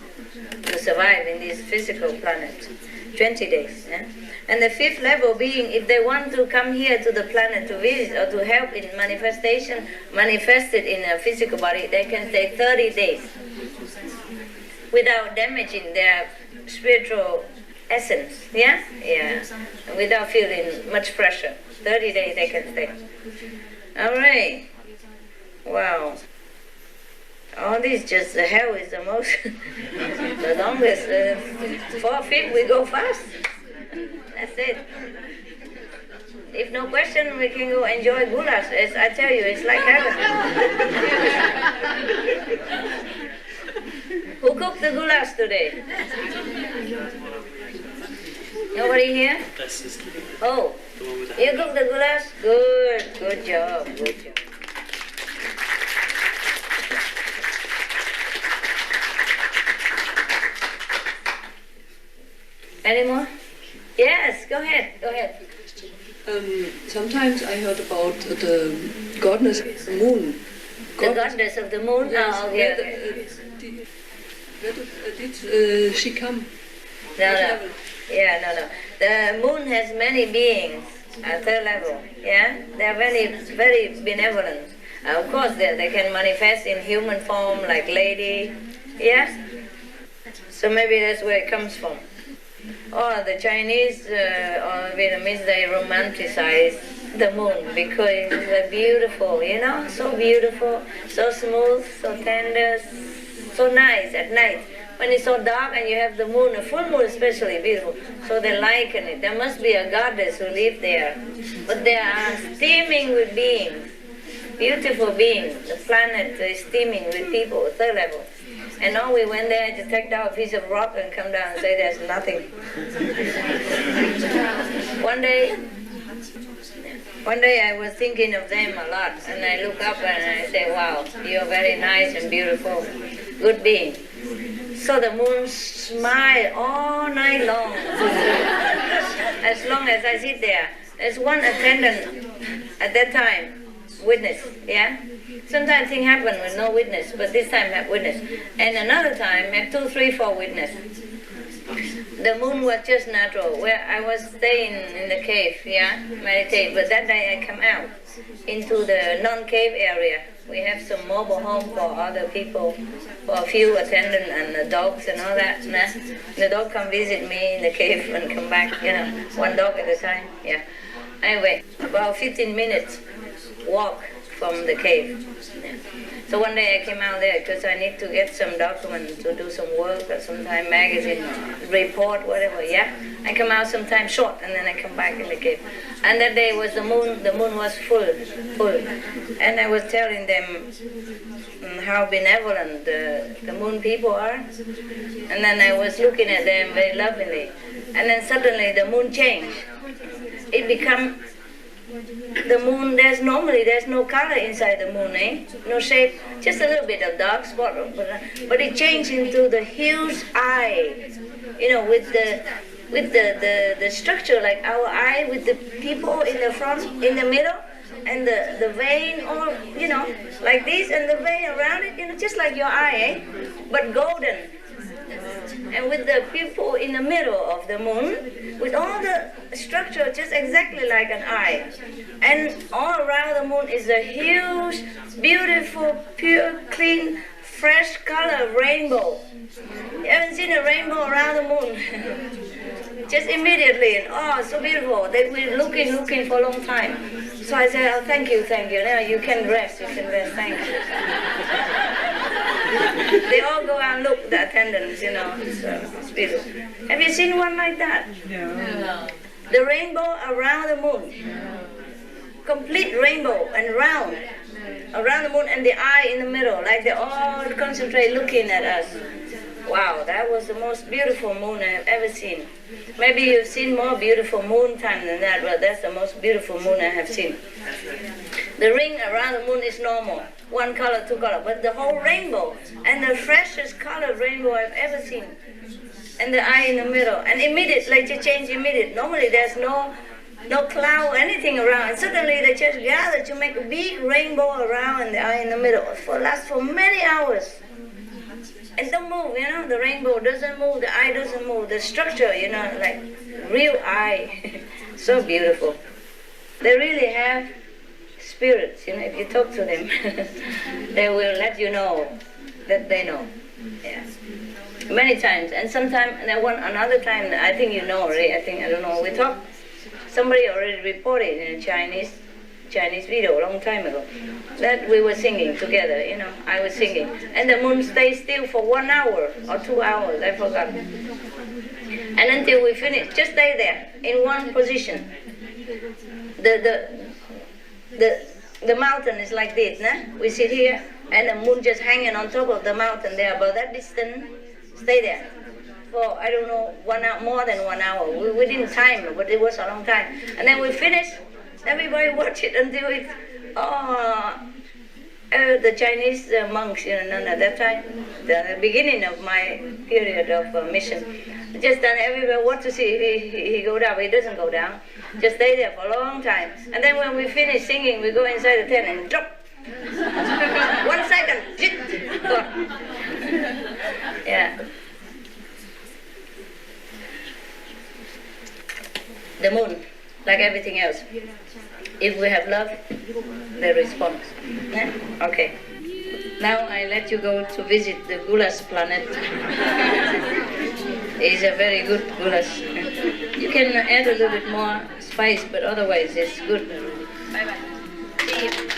to survive in this physical planet. 20 days. Yeah? And the 5th level being, if they want to come here to the planet to visit or to help in manifestation, manifested in a physical body, they can stay 30 days without damaging their spiritual essence. Yeah? Yeah. Without feeling much pressure. 30 days they can stay. All right. Wow. All this just, the hell is the most, the longest. 4 feet we go fast. That's it. If no question, we can go enjoy goulash. As I tell you, it's like heaven. Who cooked the goulash today? Nobody here? Oh, you cooked the goulash? Good, good job, good job. Any more? Yes, go ahead, go ahead. Sometimes I heard about the goddess of the moon. The goddess of the moon? Yes. Oh, okay. Where did she come? No. Yeah, no. The moon has many beings at third level. Yeah, they are very, very benevolent. Of course, they can manifest in human form, like lady. Yeah. So maybe that's where it comes from. Or the Chinese or Vietnamese, they romanticize the moon because it's beautiful, you know, so beautiful, so smooth, so tender, so nice at night. When it's so dark and you have the moon, a full moon especially beautiful, so they liken it. There must be a goddess who lives there. But they are steaming with beings, beautiful beings. The planet is steaming with people, third level. And all we went there to take down a piece of rock and come down and say there's nothing. One day I was thinking of them a lot, and I look up and I say, wow, you're very nice and beautiful, good being. So the moon smiled all night long. As long as I sit there. There's one attendant at that time, witness, yeah? Sometimes things happen with no witness, but this time have witness. And another time have 2, 3, 4 witnesses. The moon was just natural. Where I was staying in the cave, meditate. But that day I come out into the non-cave area. We have some mobile home for other people, for a few attendants and the dogs and all that. The dog come visit me in the cave and come back, one dog at a time. Anyway, about 15 minutes walk from the cave. So one day I came out there because I need to get some documents to do some work or sometime magazine report, whatever, I come out sometime short and then I come back in the cave. And that day was the moon was full. And I was telling them how benevolent the moon people are. And then I was looking at them very lovingly. And then suddenly the moon changed. It become the moon, there's no color inside the moon, no shape, just a little bit of dark spot, but it changed into the huge eye, with the structure like our eye, with the people in the front, in the middle, and the vein, all, like this, and the vein around it, just like your eye, but golden. And with the pupil in the middle of the moon, with all the structure just exactly like an eye. And all around the moon is a huge, beautiful, pure, clean, fresh color rainbow. You haven't seen a rainbow around the moon. Just immediately, and so beautiful. They were looking for a long time. So I said, thank you. Now you can rest, thank you. They all go out and look, the attendants, so it's beautiful. Have you seen one like that? No. The rainbow around the moon. Complete rainbow and round. Around the moon and the eye in the middle, like they all concentrate looking at us. Wow, that was the most beautiful moon I have ever seen. Maybe you've seen more beautiful moon time than that, but that's the most beautiful moon I have seen. The ring around the moon is normal, one color, two color, but the whole rainbow, and the freshest colored rainbow I've ever seen. And the eye in the middle, and immediate, like you change immediate. Normally there's no cloud, anything around, and suddenly they just gather to make a big rainbow around, and the eye in the middle. Lasts for many hours. And don't move, the rainbow doesn't move, the eye doesn't move, the structure, like real eye. So beautiful. They really have spirits, if you talk to them, they will let you know that they know. Many times, and sometimes, another time, I think you know already, I don't know, we talked, somebody already reported in a Chinese video a long time ago, that we were singing together, I was singing, and the moon stayed still for 1 hour or 2 hours, I forgot. And until we finished, just stay there in one position. The mountain is like this, we sit here, and the moon just hanging on top of the mountain there, about that distance, stay there. For, I don't know, 1 hour, more than 1 hour. We didn't time it, but it was a long time. And then we finished. Everybody watched it until it, the Chinese monks, at that time, the beginning of my period of mission, just done everywhere what to see. He go down, but he doesn't go down. Just stay there for a long time. And then when we finish singing, we go inside the tent and drop. 1 second, gone. The moon, like everything else. If we have love, they respond. Okay. Now I let you go to visit the goulash planet. It's a very good goulash. You can add a little bit more spice, but otherwise it's good. Bye-bye. See you.